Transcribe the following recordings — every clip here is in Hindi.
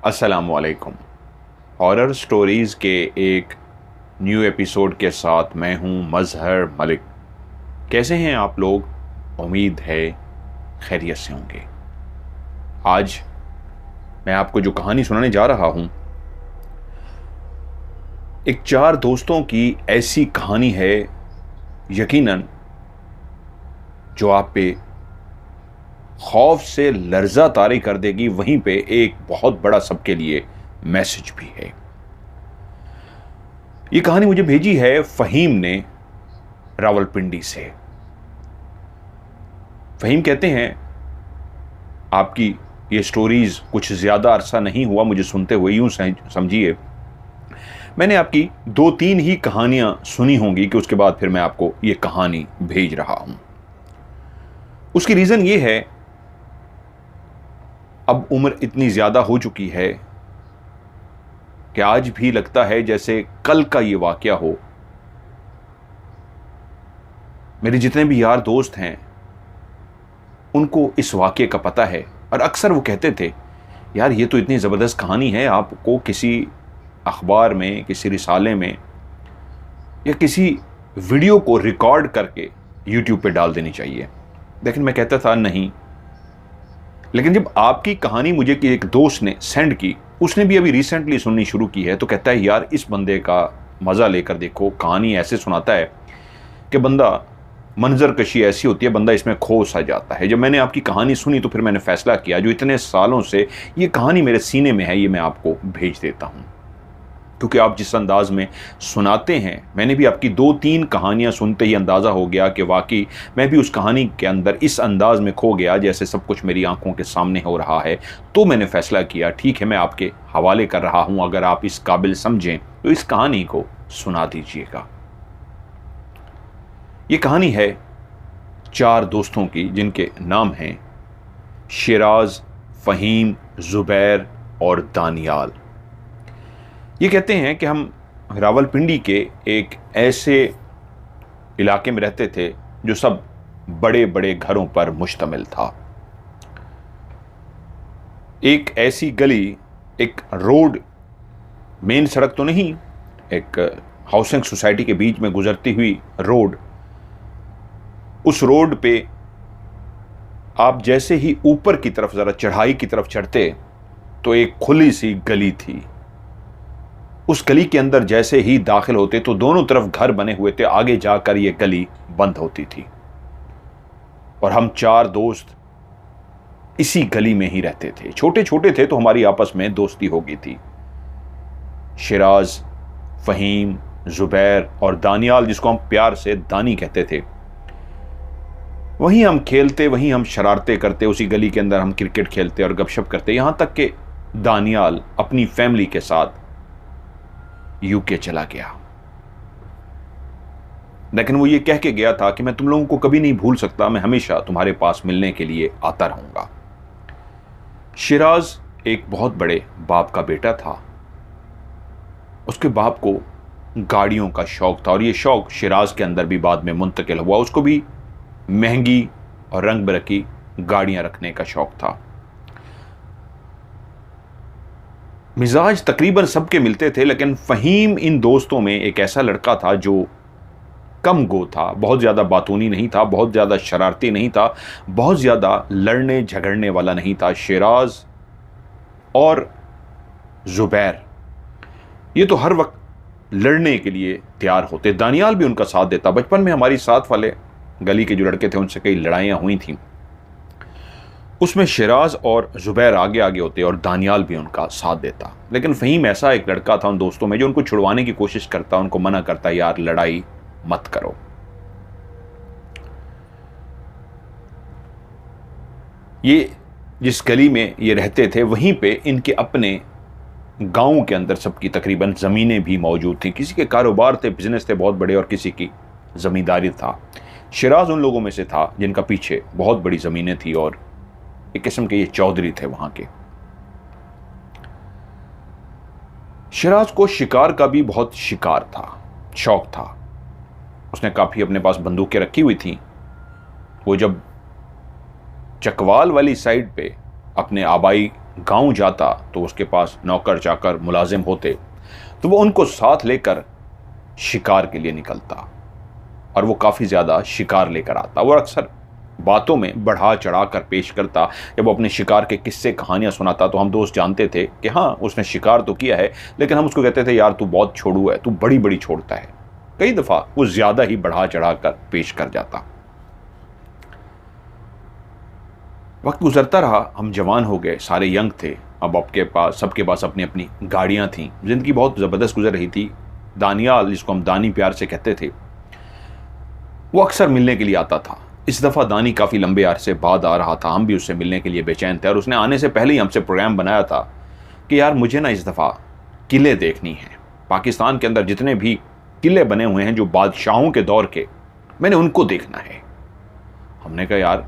अस्सलामुअलैकुम। हॉरर स्टोरीज़ के एक न्यू एपिसोड के साथ मैं हूं मज़हर मलिक। कैसे हैं आप लोग? उम्मीद है खैरियत से होंगे। आज मैं आपको जो कहानी सुनाने जा रहा हूं, एक चार दोस्तों की ऐसी कहानी है, यकीनन जो आप पे खौफ से लर्जा तारी कर देगी। वहीं पे एक बहुत बड़ा सबके लिए मैसेज भी है। ये कहानी मुझे भेजी है फ़हीम ने, रावलपिंडी से। फ़हीम कहते हैं, आपकी ये स्टोरीज़ कुछ ज़्यादा अरसा नहीं हुआ मुझे सुनते हुए, यूँ समझिए मैंने आपकी 2-3 ही कहानियाँ सुनी होंगी कि उसके बाद फिर मैं आपको ये कहानी भेज रहा हूँ। उसकी रीज़न ये है, अब उम्र इतनी ज़्यादा हो चुकी है कि आज भी लगता है जैसे कल का ये वाक़या हो। मेरे जितने भी यार दोस्त हैं उनको इस वाक़ये का पता है, और अक्सर वो कहते थे, यार ये तो इतनी ज़बरदस्त कहानी है, आपको किसी अखबार में, किसी रिसाले में या किसी वीडियो को रिकॉर्ड करके यूट्यूब पे डाल देनी चाहिए। लेकिन मैं कहता था नहीं। लेकिन जब आपकी कहानी मुझे कि एक दोस्त ने सेंड की, उसने भी अभी रिसेंटली सुननी शुरू की है, तो कहता है यार इस बंदे का मज़ा लेकर देखो, कहानी ऐसे सुनाता है कि बंदा, मंजर कशी ऐसी होती है, बंदा इसमें खो सा जाता है। जब मैंने आपकी कहानी सुनी तो फिर मैंने फ़ैसला किया, जो इतने सालों से ये कहानी मेरे सीने में है, ये मैं आपको भेज देता हूँ। क्योंकि आप जिस अंदाज़ में सुनाते हैं, मैंने भी आपकी 2-3 कहानियाँ सुनते ही अंदाज़ा हो गया कि वाकई मैं भी उस कहानी के अंदर इस अंदाज़ में खो गया जैसे सब कुछ मेरी आंखों के सामने हो रहा है। तो मैंने फ़ैसला किया, ठीक है, मैं आपके हवाले कर रहा हूँ, अगर आप इस काबिल समझें तो इस कहानी को सुना दीजिएगा। ये कहानी है 4 दोस्तों की, जिनके नाम हैं शिराज, फ़हीम, ज़ुबैर और दानियाल। ये कहते हैं कि हम रावलपिंडी के एक ऐसे इलाके में रहते थे जो सब बड़े बड़े घरों पर मुश्तमिल था। एक ऐसी गली, एक रोड, मेन सड़क तो नहीं, एक हाउसिंग सोसाइटी के बीच में गुजरती हुई रोड। उस रोड पे आप जैसे ही ऊपर की तरफ, ज़रा चढ़ाई की तरफ चढ़ते, तो एक खुली सी गली थी। उस गली के अंदर जैसे ही दाखिल होते तो दोनों तरफ घर बने हुए थे, आगे जाकर ये गली बंद होती थी। और हम 4 दोस्त इसी गली में ही रहते थे। छोटे छोटे थे तो हमारी आपस में दोस्ती हो गई थी। शिराज, फ़हीम, ज़ुबैर और दानियाल, जिसको हम प्यार से दानी कहते थे, वहीं हम खेलते, वहीं हम शरारतें करते, उसी गली के अंदर हम क्रिकेट खेलते और गपशप करते। यहां तक कि दानियाल अपनी फैमिली के साथ यूके चला गया। लेकिन वो ये कह के गया था कि मैं तुम लोगों को कभी नहीं भूल सकता, मैं हमेशा तुम्हारे पास मिलने के लिए आता रहूंगा। शिराज एक बहुत बड़े बाप का बेटा था। उसके बाप को गाड़ियों का शौक था, और ये शौक शिराज के अंदर भी बाद में मुंतकिल हुआ। उसको भी महंगी और रंग बिरंगी गाड़ियां रखने का शौक था। मिजाज तकरीबन सबके मिलते थे, लेकिन फ़हीम इन दोस्तों में एक ऐसा लड़का था जो कम गो था, बहुत ज़्यादा बातूनी नहीं था, बहुत ज़्यादा शरारती नहीं था, बहुत ज़्यादा लड़ने झगड़ने वाला नहीं था। शिराज और ज़ुबैर ये तो हर वक्त लड़ने के लिए तैयार होते। दानियाल भी उनका साथ देता। बचपन में हमारी साथ वाले गली के जो लड़के थे उनसे कई लड़ाइयाँ हुई थीं, उसमें शिराज और ज़ुबैर आगे आगे होते और दानियाल भी उनका साथ देता। लेकिन फ़हीम ऐसा एक लड़का था उन दोस्तों में जो उनको छुड़वाने की कोशिश करता, उनको मना करता, यार लड़ाई मत करो। ये जिस गली में ये रहते थे, वहीं पे इनके अपने गांव के अंदर सबकी तकरीबन ज़मीनें भी मौजूद थीं। किसी के कारोबार थे, बिजनेस थे बहुत बड़े, और किसी की ज़मींदारी था। शिराज उन लोगों में से था जिनका पीछे बहुत बड़ी ज़मीनें थी, और एक किस्म के ये चौधरी थे वहां के। शिराज को शिकार का भी बहुत शौक था। उसने काफी अपने पास बंदूकें रखी हुई थी। वो जब चकवाल वाली साइड पे अपने आबाई गांव जाता तो उसके पास नौकर चाकर मुलाजिम होते, तो वो उनको साथ लेकर शिकार के लिए निकलता और वो काफ़ी ज़्यादा शिकार लेकर आता। वो अक्सर बातों में बढ़ा चढ़ा कर पेश करता। जब वो अपने शिकार के किस्से कहानियाँ सुनाता तो हम दोस्त जानते थे कि हाँ, उसने शिकार तो किया है, लेकिन हम उसको कहते थे यार तू बहुत छोड़ू है, तू बड़ी बड़ी छोड़ता है। कई दफ़ा वो ज़्यादा ही बढ़ा चढ़ा कर पेश कर जाता। वक्त गुजरता रहा, हम जवान हो गए, सारे यंग थे। अब आपके पास सबके पास अपनी अपनी गाड़ियाँ थीं। ज़िंदगी बहुत ज़बरदस्त गुजर रही थी। दानियाल, जिसको हम दानी प्यार से कहते थे, वो अक्सर मिलने के लिए आता था। इस दफ़ा दानी काफ़ी लंबे अरसे बाद आ रहा था। हम भी उससे मिलने के लिए बेचैन थे और उसने आने से पहले ही हमसे प्रोग्राम बनाया था कि यार मुझे ना इस दफ़ा किले देखनी है। पाकिस्तान के अंदर जितने भी किले बने हुए हैं जो बादशाहों के दौर के, मैंने उनको देखना है। हमने कहा यार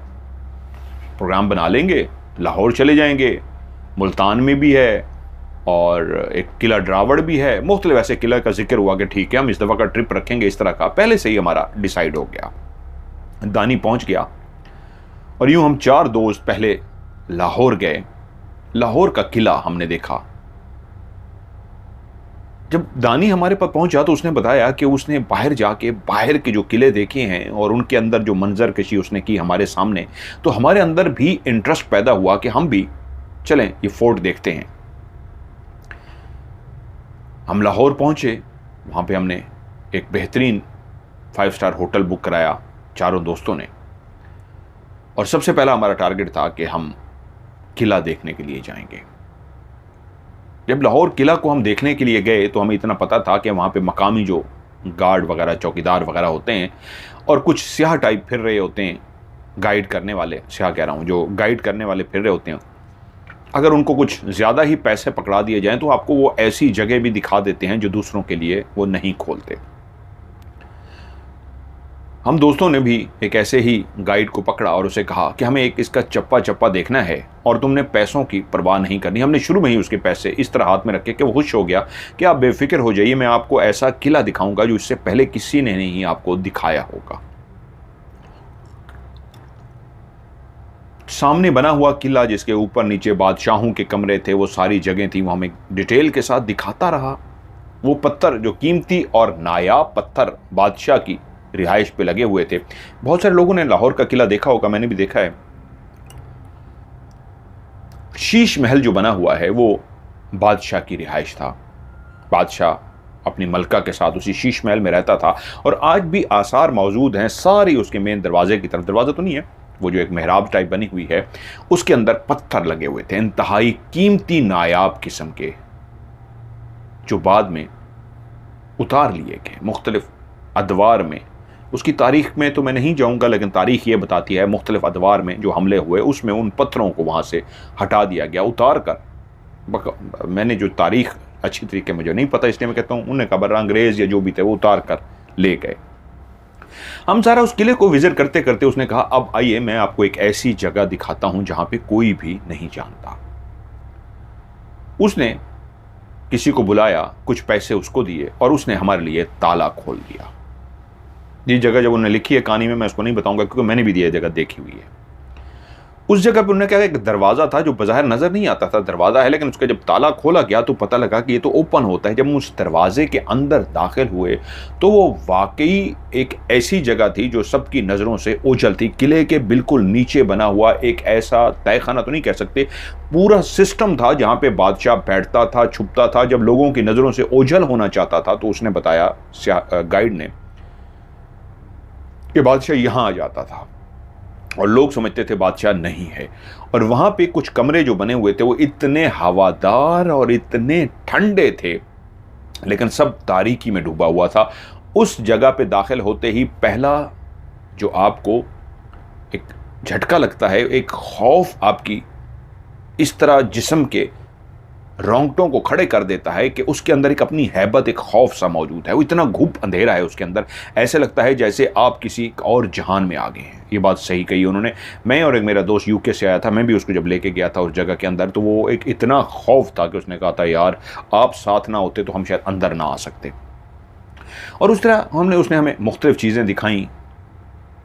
प्रोग्राम बना लेंगे, लाहौर चले जाएंगे, मुल्तान में भी है और एक किला ड्रावड़ भी है। मुख्तलिफ ऐसे किला का जिक्र हुआ कि ठीक है हम इस दफ़ा का ट्रिप रखेंगे। इस तरह का पहले से ही हमारा डिसाइड हो गया। दानी पहुंच गया और यूं हम 4 दोस्त पहले लाहौर गए। लाहौर का किला हमने देखा। जब दानी हमारे पास पहुंचा तो उसने बताया कि उसने बाहर जाके बाहर के जो किले देखे हैं और उनके अंदर जो मंजर कशी उसने की हमारे सामने, तो हमारे अंदर भी इंटरेस्ट पैदा हुआ कि हम भी चलें ये फोर्ट देखते हैं। हम लाहौर पहुंचे। वहां पे हमने एक बेहतरीन 5 स्टार होटल बुक कराया चारों दोस्तों ने, और सबसे पहला हमारा टारगेट था कि हम किला देखने के लिए जाएंगे। जब लाहौर किला को हम देखने के लिए गए तो हमें इतना पता था कि वहाँ पे मकामी जो गार्ड वगैरह, चौकीदार वगैरह होते हैं और कुछ स्याह टाइप फिर रहे होते हैं, गाइड करने वाले, स्याह कह रहा हूँ, जो गाइड करने वाले फिर रहे होते हैं। अगर उनको कुछ ज़्यादा ही पैसे पकड़ा दिए जाएं तो आपको वो ऐसी जगह भी दिखा देते हैं जो दूसरों के लिए वो नहीं खोलते। हम दोस्तों ने भी एक ऐसे ही गाइड को पकड़ा और उसे कहा कि हमें एक इसका चप्पा चप्पा देखना है और तुमने पैसों की परवाह नहीं करनी। हमने शुरू में ही उसके पैसे इस तरह हाथ में रखे कि वो खुश हो गया कि आप बेफिक्र हो जाइए, मैं आपको ऐसा किला दिखाऊंगा जो इससे पहले किसी ने नहीं आपको दिखाया होगा। सामने बना हुआ किला जिसके ऊपर नीचे बादशाहों के कमरे थे, वो सारी जगह थी, वो हमें डिटेल के साथ दिखाता रहा। वो पत्थर जो कीमती और नायाब पत्थर बादशाह की रिहाइश पे लगे हुए थे। बहुत सारे लोगों ने लाहौर का किला देखा होगा, मैंने भी देखा है। शीश महल जो बना हुआ है वो बादशाह की रिहाइश था। बादशाह अपनी मलका के साथ उसी शीश महल में रहता था और आज भी आसार मौजूद हैं सारी उसके मेन दरवाजे की तरफ। दरवाजा तो नहीं है, वो जो एक मेहराब टाइप बनी हुई है उसके अंदर पत्थर लगे हुए थे, इंतहाई कीमती नायाब किस्म के, जो बाद में उतार लिए गए मुख्तलिफ अदवार में। उसकी तारीख में तो मैं नहीं जाऊंगा, लेकिन तारीख ये बताती है मुख्तलिफ अदवार में जो हमले हुए उसमें उन पत्थरों को वहाँ से हटा दिया गया, उतार कर। मैंने जो तारीख अच्छी तरीके मुझे नहीं पता, इसलिए मैं कहता हूँ उन्हें कबर अंग्रेज़ या जो भी थे वो उतार कर ले गए। हम सारा उस किले को विजिट करते करते उसने कहा अब आइए मैं आपको एक ऐसी जगह दिखाता हूँ जहाँ पे कोई भी नहीं जानता। उसने किसी को बुलाया, कुछ पैसे उसको दिए और उसने हमारे लिए ताला खोल दिया। ये जगह जब उन्होंने लिखी है कहानी में, मैं उसको नहीं बताऊंगा क्योंकि मैंने भी ये जगह देखी हुई है। उस जगह पर उन्होंने कहा एक दरवाज़ा था जो बाहर नज़र नहीं आता था, दरवाज़ा है, लेकिन उसका जब ताला खोला गया तो पता लगा कि ये तो ओपन होता है। जब हम उस दरवाजे के अंदर दाखिल हुए तो वो वाकई एक ऐसी जगह थी जो सबकी नज़रों से ओझल थी। किले के बिल्कुल नीचे बना हुआ एक ऐसा तहखाना तो नहीं कह सकते, पूरा सिस्टम था जहाँ पे बादशाह बैठता था, छुपता था। जब लोगों की नज़रों से ओझल होना चाहता था तो उसने बताया गाइड ने कि बादशाह यहाँ आ जाता था और लोग समझते थे बादशाह नहीं है। और वहाँ पे कुछ कमरे जो बने हुए थे वो इतने हवादार और इतने ठंडे थे, लेकिन सब तारीकी में डूबा हुआ था। उस जगह पे दाखिल होते ही पहला जो आपको एक झटका लगता है, एक खौफ आपकी इस तरह जिस्म के रोंगटों को खड़े कर देता है कि उसके अंदर एक अपनी हैबत, एक खौफ सा मौजूद है। वो इतना घुप अंधेरा है उसके अंदर, ऐसे लगता है जैसे आप किसी और जहान में आ गए हैं। ये बात सही कही उन्होंने। मैं और एक मेरा दोस्त यूके से आया था, मैं भी उसको जब लेके गया था उस जगह के अंदर, तो वो एक इतना खौफ था कि उसने कहा था यार आप साथ ना होते तो हम शायद अंदर ना आ सकते। और उस तरह उसने हमें मुख्तलिफ चीज़ें दिखाई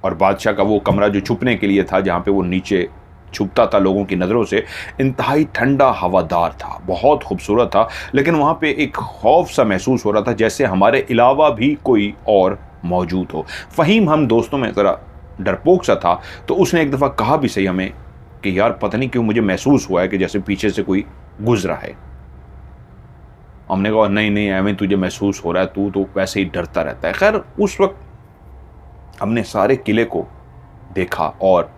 और बादशाह का वो कमरा जो छुपने के लिए था, जहाँ पे वो नीचे छुपता था लोगों की नज़रों से, इंतहाई ठंडा हवादार था, बहुत खूबसूरत था। लेकिन वहाँ पे एक खौफ सा महसूस हो रहा था, जैसे हमारे अलावा भी कोई और मौजूद हो। फ़हीम हम दोस्तों में ज़रा डरपोक सा था, तो उसने एक दफ़ा कहा भी सही हमें कि यार पता नहीं क्यों मुझे महसूस हुआ है कि जैसे पीछे से कोई गुजरा है। हमने कहा नहीं नहीं एवं तुझे महसूस हो रहा है, तू तो वैसे ही डरता रहता है। खैर उस वक्त हमने सारे किले को देखा और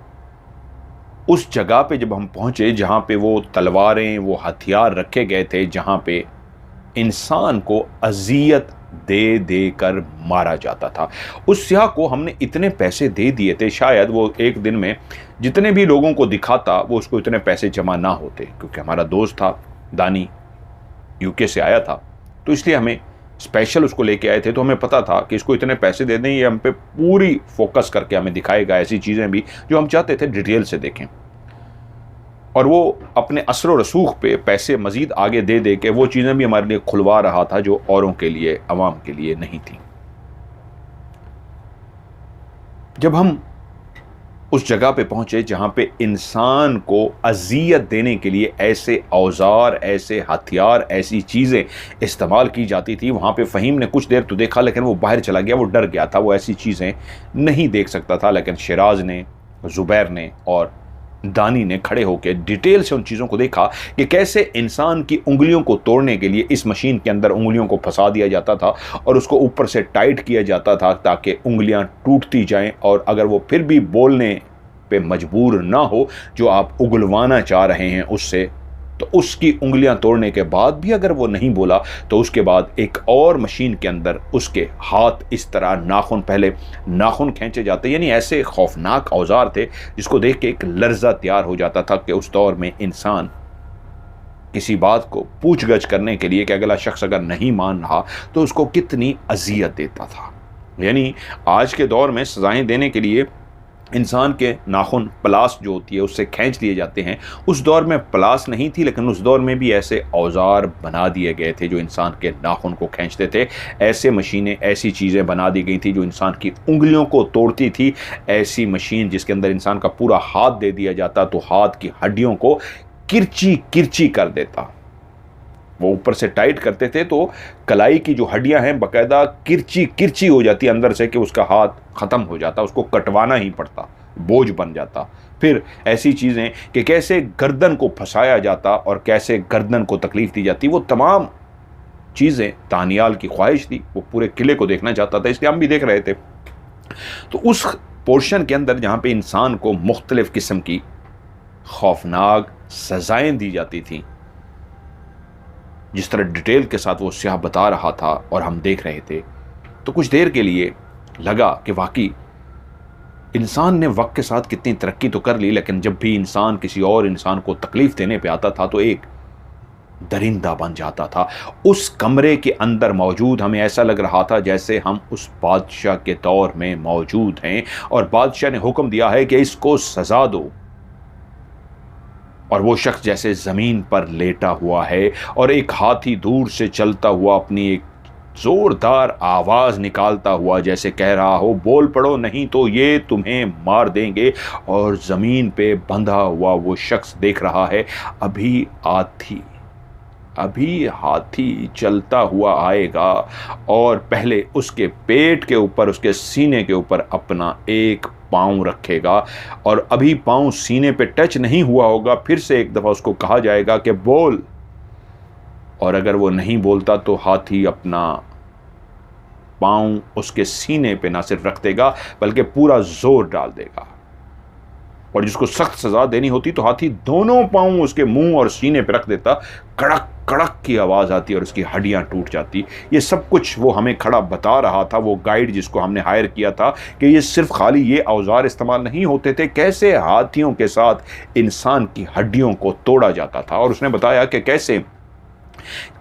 उस जगह पे जब हम पहुंचे जहां पे वो तलवारें, वो हथियार रखे गए थे, जहां पे इंसान को अजियत दे दे कर मारा जाता था, उस स्याह को हमने इतने पैसे दे दिए थे, शायद वो एक दिन में जितने भी लोगों को दिखाता वो उसको इतने पैसे जमा ना होते। क्योंकि हमारा दोस्त था दानी, यूके से आया था, तो इसलिए हमें स्पेशल उसको लेके आए थे। तो हमें पता था कि इसको इतने पैसे दे दें, ये हम पे पूरी फोकस करके हमें दिखाएगा ऐसी चीज़ें भी जो हम चाहते थे डिटेल से देखें। और वो अपने असर व रसूख पे पैसे मज़ीद आगे दे दे के वो चीज़ें भी हमारे लिए खुलवा रहा था जो औरों के लिए, अवाम के लिए नहीं थी। जब हम उस जगह पे पहुंचे जहां पे इंसान को अजियत देने के लिए ऐसे औजार, ऐसे हथियार, ऐसी चीज़ें इस्तेमाल की जाती थी, वहां पे फ़हीम ने कुछ देर तो देखा, लेकिन वो बाहर चला गया, वो डर गया था, वो ऐसी चीज़ें नहीं देख सकता था। लेकिन शिराज ने, ज़ुबैर ने और दानी ने खड़े होकर डिटेल से उन चीज़ों को देखा कि कैसे इंसान की उंगलियों को तोड़ने के लिए इस मशीन के अंदर उंगलियों को फंसा दिया जाता था और उसको ऊपर से टाइट किया जाता था ताकि उंगलियां टूटती जाएं, और अगर वो फिर भी बोलने पे मजबूर ना हो जो आप उगलवाना चाह रहे हैं उससे, तो उसकी उंगलियां तोड़ने के बाद भी अगर वो नहीं बोला तो उसके बाद एक और मशीन के अंदर उसके हाथ इस तरह नाखून, पहले नाखून खींचे जाते, यानी ऐसे खौफनाक औजार थे जिसको देख के एक लर्जा तैयार हो जाता था कि उस दौर में इंसान किसी बात को पूछगछ करने के लिए कि अगला शख्स अगर नहीं मान रहा तो उसको कितनी अजियत देता था। यानी आज के दौर में सजाएं देने के लिए इंसान के नाखून पलास जो होती है उससे खींच लिए जाते हैं। उस दौर में पलास नहीं थी, लेकिन उस दौर में भी ऐसे औजार बना दिए गए थे जो इंसान के नाखून को खींचते थे। ऐसे मशीनें, ऐसी चीज़ें बना दी गई थी जो इंसान की उंगलियों को तोड़ती थी। ऐसी मशीन जिसके अंदर इंसान का पूरा हाथ दे दिया जाता तो हाथ की हड्डियों को किरची किरची कर देता। वो ऊपर से टाइट करते थे तो कलाई की जो हड्डियां हैं बाकायदा किरची किरची हो जाती अंदर से कि उसका हाथ ख़त्म हो जाता, उसको कटवाना ही पड़ता, बोझ बन जाता। फिर ऐसी चीज़ें कि कैसे गर्दन को फंसाया जाता और कैसे गर्दन को तकलीफ़ दी जाती, वो तमाम चीज़ें दानियाल की ख्वाहिश थी, वो पूरे किले को देखना चाहता था, इसलिए हम भी देख रहे थे। तो उस पोर्शन के अंदर जहाँ पे इंसान को मुख्तलिफ़ किस्म की खौफनाक सज़ाएँ दी जाती थीं, जिस तरह डिटेल के साथ वो स्याह बता रहा था और हम देख रहे थे, तो कुछ देर के लिए लगा कि वाकई इंसान ने वक्त के साथ कितनी तरक्की तो कर ली, लेकिन जब भी इंसान किसी और इंसान को तकलीफ देने पे आता था तो एक दरिंदा बन जाता था। उस कमरे के अंदर मौजूद हमें ऐसा लग रहा था जैसे हम उस बादशाह के दौर में मौजूद हैं और बादशाह ने हुक्म दिया है कि इसको सजा दो, और वो शख्स जैसे ज़मीन पर लेटा हुआ है और एक हाथी दूर से चलता हुआ अपनी एक ज़ोरदार आवाज़ निकालता हुआ जैसे कह रहा हो, बोल पड़ो नहीं तो ये तुम्हें मार देंगे। और ज़मीन पे बंधा हुआ वो शख्स देख रहा है, अभी हाथी चलता हुआ आएगा और पहले उसके पेट के ऊपर, उसके सीने के ऊपर अपना एक पाँव रखेगा, और अभी पाँव सीने पे टच नहीं हुआ होगा, फिर से एक दफ़ा उसको कहा जाएगा कि बोल, और अगर वो नहीं बोलता तो हाथी अपना पाँव उसके सीने पे ना सिर्फ रख देगा बल्कि पूरा जोर डाल देगा, और जिसको सख्त सज़ा देनी होती तो हाथी दोनों पाँव उसके मुंह और सीने पे रख देता, कड़क कड़क की आवाज़ आती और उसकी हड्डियां टूट जाती। ये सब कुछ वो हमें खड़ा बता रहा था, वो गाइड जिसको हमने हायर किया था, कि ये सिर्फ खाली ये औजार इस्तेमाल नहीं होते थे, कैसे हाथियों के साथ इंसान की हड्डियों को तोड़ा जाता था। और उसने बताया कि कैसे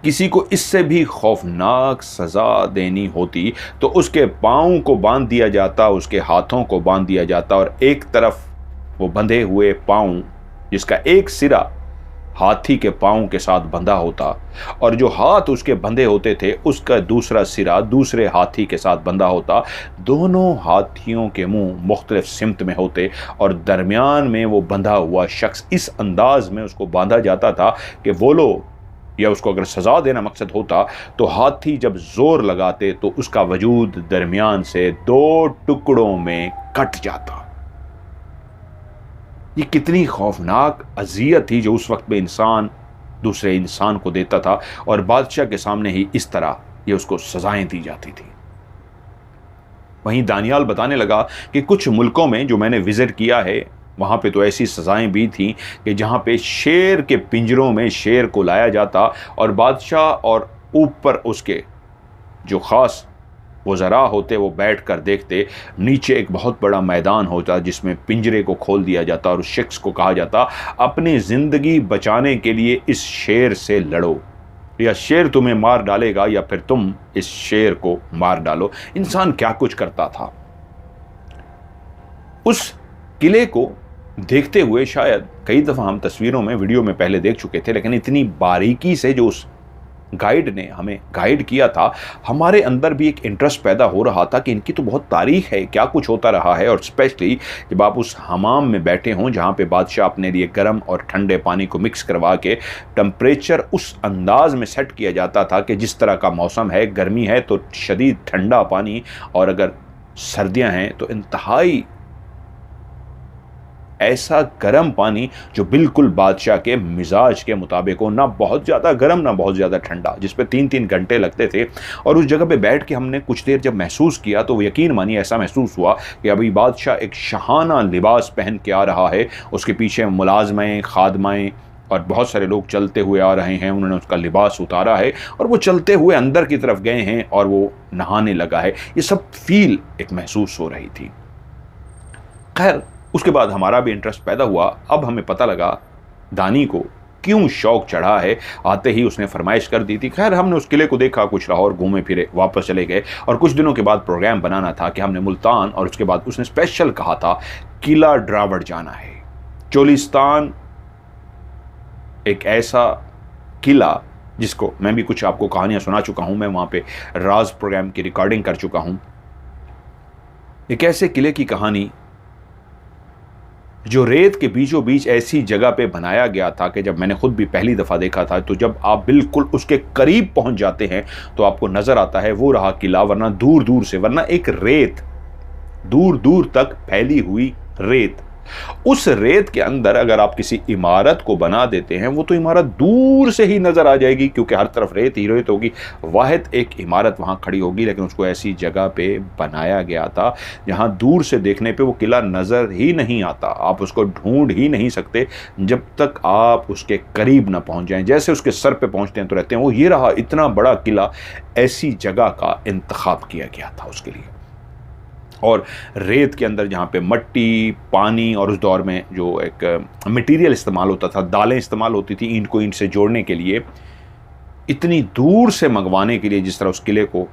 किसी को इससे भी खौफनाक सज़ा देनी होती तो उसके पाँव को बांध दिया जाता, उसके हाथों को बांध दिया जाता, और एक तरफ वो बंधे हुए पाँव जिसका एक सिरा हाथी के पाँव के साथ बंधा होता और जो हाथ उसके बंधे होते थे उसका दूसरा सिरा दूसरे हाथी के साथ बंधा होता। दोनों हाथियों के मुंह मुख्तलिफ सिमत में होते और दरमियान में वो बंधा हुआ शख्स इस अंदाज में उसको बांधा जाता था कि वो लोग या उसको अगर सजा देना मकसद होता तो हाथी जब जोर लगाते तो उसका वजूद दरमियान से 2 टुकड़ों में कट जाता। ये कितनी खौफनाक अजियत थी जो उस वक्त में इंसान दूसरे इंसान को देता था और बादशाह के सामने ही इस तरह ये उसको सजाएं दी जाती थी। वहीं दानियाल बताने लगा कि कुछ मुल्कों में जो मैंने विजिट किया है वहाँ पे तो ऐसी सजाएं भी थीं कि जहाँ पे शेर के पिंजरों में शेर को लाया जाता और बादशाह और ऊपर उसके जो ख़ास वज़रा होते वो बैठ कर देखते। नीचे एक बहुत बड़ा मैदान होता जिसमें पिंजरे को खोल दिया जाता और उस शख्स को कहा जाता अपनी ज़िंदगी बचाने के लिए इस शेर से लड़ो, या शेर तुम्हें मार डालेगा या फिर तुम इस शेर को मार डालो। इंसान क्या कुछ करता था। उस किले को देखते हुए शायद कई दफ़ा हम तस्वीरों में वीडियो में पहले देख चुके थे, लेकिन इतनी बारीकी से जो उस गाइड ने हमें गाइड किया था हमारे अंदर भी एक इंटरेस्ट पैदा हो रहा था कि इनकी तो बहुत तारीख है, क्या कुछ होता रहा है। और स्पेशली जब आप उस हमाम में बैठे हों जहाँ पे बादशाह अपने लिए गर्म और ठंडे पानी को मिक्स करवा के टेम्परेचर उस अंदाज में सेट किया जाता था कि जिस तरह का मौसम है, गर्मी है तो शदीद ठंडा पानी और अगर सर्दियाँ हैं तो इंतहाई ऐसा गर्म पानी जो बिल्कुल बादशाह के मिजाज के मुताबिक हो, ना बहुत ज़्यादा गर्म ना बहुत ज़्यादा ठंडा, जिस पे 3-3 घंटे लगते थे। और उस जगह पे बैठ के हमने कुछ देर जब महसूस किया तो यकीन मानिए ऐसा महसूस हुआ कि अभी बादशाह एक शहाना लिबास पहन के आ रहा है, उसके पीछे मुलाजमें खादमाएँ और बहुत सारे लोग चलते हुए आ रहे हैं, उन्होंने उसका लिबास उतारा है और वो चलते हुए अंदर की तरफ गए हैं और वो नहाने लगा है। ये सब फील एक महसूस हो रही थी। खैर उसके बाद हमारा भी इंटरेस्ट पैदा हुआ। अब हमें पता लगा दानी को क्यों शौक चढ़ा है। आते ही उसने फरमाइश कर दी थी। खैर हमने उस किले को देखा, कुछ लाहौर घूमे फिरे, वापस चले गए और कुछ दिनों के बाद प्रोग्राम बनाना था कि हमने मुल्तान और उसके बाद उसने स्पेशल कहा था किला ड्रावड़ जाना है। चोलिस्तान एक ऐसा किला जिसको मैं भी कुछ आपको कहानियाँ सुना चुका हूँ, मैं वहाँ पे राज प्रोग्राम की रिकॉर्डिंग कर चुका हूँ। एक ऐसे किले की कहानी जो रेत के बीचों बीच ऐसी जगह पे बनाया गया था कि जब मैंने खुद भी पहली दफ़ा देखा था तो जब आप बिल्कुल उसके करीब पहुंच जाते हैं तो आपको नज़र आता है वो रहा किला, वरना दूर दूर से, वरना एक रेत, दूर दूर तक फैली हुई रेत। उस रेत के अंदर अगर आप किसी इमारत को बना देते हैं वो तो इमारत दूर से ही नज़र आ जाएगी क्योंकि हर तरफ रेत ही रेत होगी। वाहिद एक इमारत वहाँ खड़ी होगी, लेकिन उसको ऐसी जगह पे बनाया गया था जहाँ दूर से देखने पे वो किला नज़र ही नहीं आता, आप उसको ढूंढ ही नहीं सकते जब तक आप उसके करीब ना पहुँच जाएं। जैसे उसके सर पे पहुँचते हैं तो रहते हैं वो ये रहा इतना बड़ा किला। ऐसी जगह का इंतखाब किया गया था उसके लिए। और रेत के अंदर जहाँ पे मट्टी, पानी और उस दौर में जो एक मटेरियल इस्तेमाल होता था, दालें इस्तेमाल होती थी ईंट को ईंट से जोड़ने के लिए, इतनी दूर से मंगवाने के लिए जिस तरह उस किले को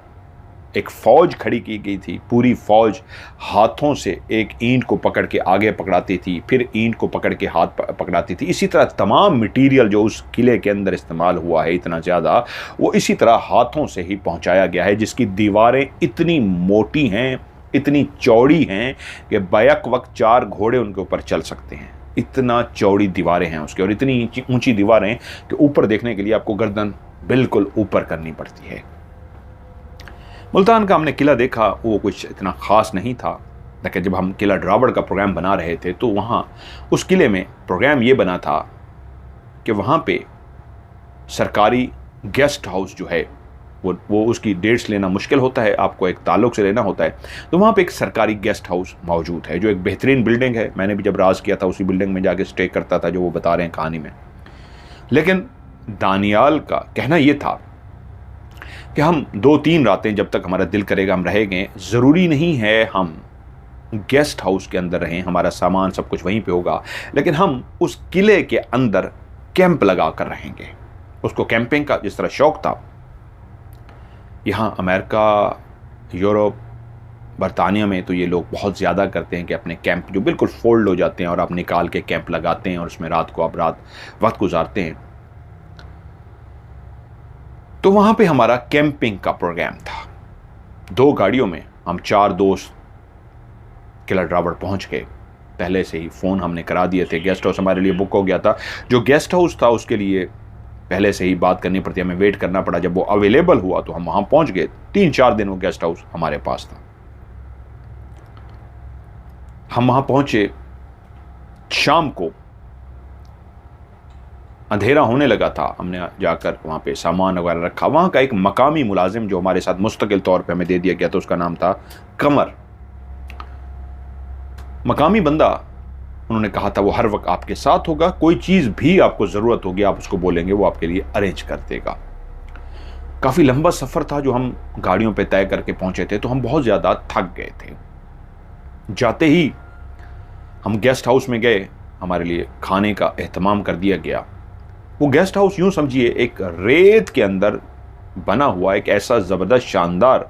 एक फ़ौज खड़ी की गई थी, पूरी फ़ौज हाथों से एक ईंट को पकड़ के आगे पकड़ाती थी, फिर ईंट को पकड़ के हाथ पकड़ाती थी। इसी तरह तमाम मटेरियल जो उस किले के अंदर इस्तेमाल हुआ है इतना ज़्यादा, वो इसी तरह हाथों से ही पहुँचाया गया है, जिसकी दीवारें इतनी मोटी हैं, इतनी चौड़ी हैं कि बैक वक्त 4 घोड़े उनके ऊपर चल सकते हैं। इतना चौड़ी दीवारें हैं उसके और इतनी ऊंची दीवारें कि ऊपर देखने के लिए आपको गर्दन बिल्कुल ऊपर करनी पड़ती है। मुल्तान का हमने किला देखा, वो कुछ इतना ख़ास नहीं था, लेकिन जब हम किला ड्रावड़ का प्रोग्राम बना रहे थे तो वहाँ उस किले में प्रोग्राम ये बना था कि वहाँ पे सरकारी गेस्ट हाउस जो है वो उसकी डेट्स लेना मुश्किल होता है, आपको एक ताल्लुक़ से लेना होता है। तो वहाँ पे एक सरकारी गेस्ट हाउस मौजूद है जो एक बेहतरीन बिल्डिंग है। मैंने भी जब राज किया था उसी बिल्डिंग में जाके स्टे करता था जो वो बता रहे हैं कहानी में। लेकिन दानियाल का कहना ये था कि हम 2-3 रातें जब तक हमारा दिल करेगा हम रहेंगे, ज़रूरी नहीं है हम गेस्ट हाउस के अंदर रहें, हमारा सामान सब कुछ वहीं पे होगा, लेकिन हम उस किले के अंदर कैंप लगा कर रहेंगे। उसको कैंपिंग का जिस तरह शौक़ था, यहाँ अमेरिका, यूरोप, बरतानिया में तो ये लोग बहुत ज़्यादा करते हैं कि अपने कैंप जो बिल्कुल फोल्ड हो जाते हैं और आप निकाल के कैंप लगाते हैं और उसमें रात को आप वक्त गुजारते हैं। तो वहाँ पे हमारा कैंपिंग का प्रोग्राम था। 2 गाड़ियों में हम 4 दोस्त किला ड्रावड़ पहुँच गए। पहले से ही फ़ोन हमने करा दिए थे, गेस्ट हाउस हमारे लिए बुक हो गया था। जो गेस्ट हाउस था उसके लिए पहले से ही बात करनी पड़ती, हमें वेट करना पड़ा। जब वो अवेलेबल हुआ तो हम वहाँ पहुँच गए। 3-4 दिन वो गेस्ट हाउस हमारे पास था। हम वहाँ पहुँचे, शाम को अंधेरा होने लगा था। हमने जाकर वहाँ पे सामान वगैरह रखा। वहाँ का एक मकामी मुलाजिम जो हमारे साथ मुस्तकिल तौर पे हमें दे दिया गया था, उसका नाम था कमर। मकामी बंदा, उन्होंने कहा था वो हर वक्त आपके साथ होगा, कोई चीज़ भी आपको ज़रूरत होगी आप उसको बोलेंगे, वो आपके लिए अरेंज कर देगा। काफ़ी लंबा सफ़र था जो हम गाड़ियों पे तय करके पहुँचे थे, तो हम बहुत ज़्यादा थक गए थे। जाते ही हम गेस्ट हाउस में गए, हमारे लिए खाने का एहतमाम कर दिया गया। वो गेस्ट हाउस यूँ समझिए एक रेत के अंदर बना हुआ एक ऐसा ज़बरदस्त शानदार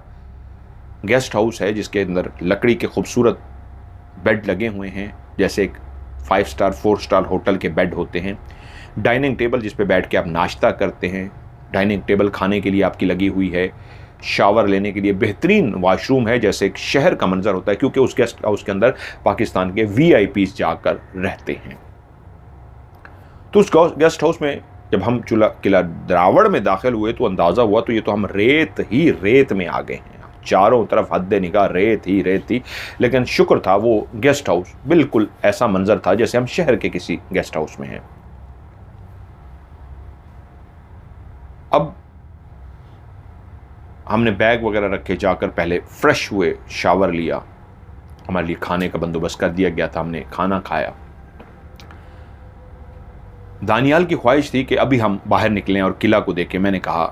गेस्ट हाउस है जिसके अंदर लकड़ी के खूबसूरत बेड लगे हुए हैं, जैसे एक 5 स्टार 4 स्टार होटल के बेड होते हैं। डाइनिंग टेबल जिस पे बैठ के आप नाश्ता करते हैं, डाइनिंग टेबल खाने के लिए आपकी लगी हुई है। शावर लेने के लिए बेहतरीन वॉशरूम है, जैसे एक शहर का मंजर होता है, क्योंकि उस गेस्ट हाउस के अंदर पाकिस्तान के VIPs जाकर रहते हैं। तो उस गेस्ट हाउस में जब हम किला ड्रावड़ में दाखिल हुए तो अंदाज़ा हुआ तो ये तो हम रेत ही रेत में आ गए हैं। चारों तरफ हद निगाह रेत ही रेत थी। लेकिन शुक्र था वो गेस्ट हाउस बिल्कुल ऐसा मंजर था जैसे हम शहर के किसी गेस्ट हाउस में हैं। अब हमने बैग वगैरह रखे, जाकर पहले फ्रेश हुए, शावर लिया। हमारे लिए खाने का बंदोबस्त कर दिया गया था, हमने खाना खाया। दानियाल की ख्वाहिश थी कि अभी हम बाहर निकलें और किला को देखें। मैंने कहा,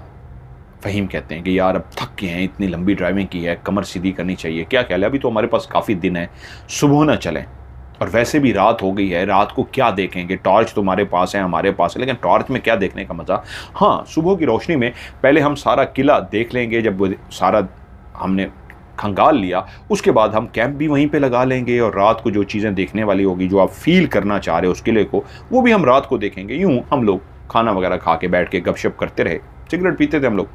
फ़हीम कहते हैं कि यार अब थक गए हैं, इतनी लंबी ड्राइविंग की है, कमर सीधी करनी चाहिए, क्या ख्याल है, अभी तो हमारे पास काफ़ी दिन है, सुबह ना चलें, और वैसे भी रात हो गई है, रात को क्या देखेंगे, टॉर्च तो हमारे पास है, हमारे पास है, लेकिन टॉर्च में क्या देखने का मज़ा। हाँ, सुबह की रोशनी में पहले हम सारा किला देख लेंगे, जब वो सारा हमने खंगाल लिया उसके बाद हम कैंप भी वहीं पे लगा लेंगे, और रात को जो चीज़ें देखने वाली होगी, जो आप फील करना चाह रहे हो उस किले को, वो भी हम रात को देखेंगे। यूँ हम लोग खाना वगैरह खा के बैठ के गपशप करते रहे, सिगरेट पीते थे हम लोग,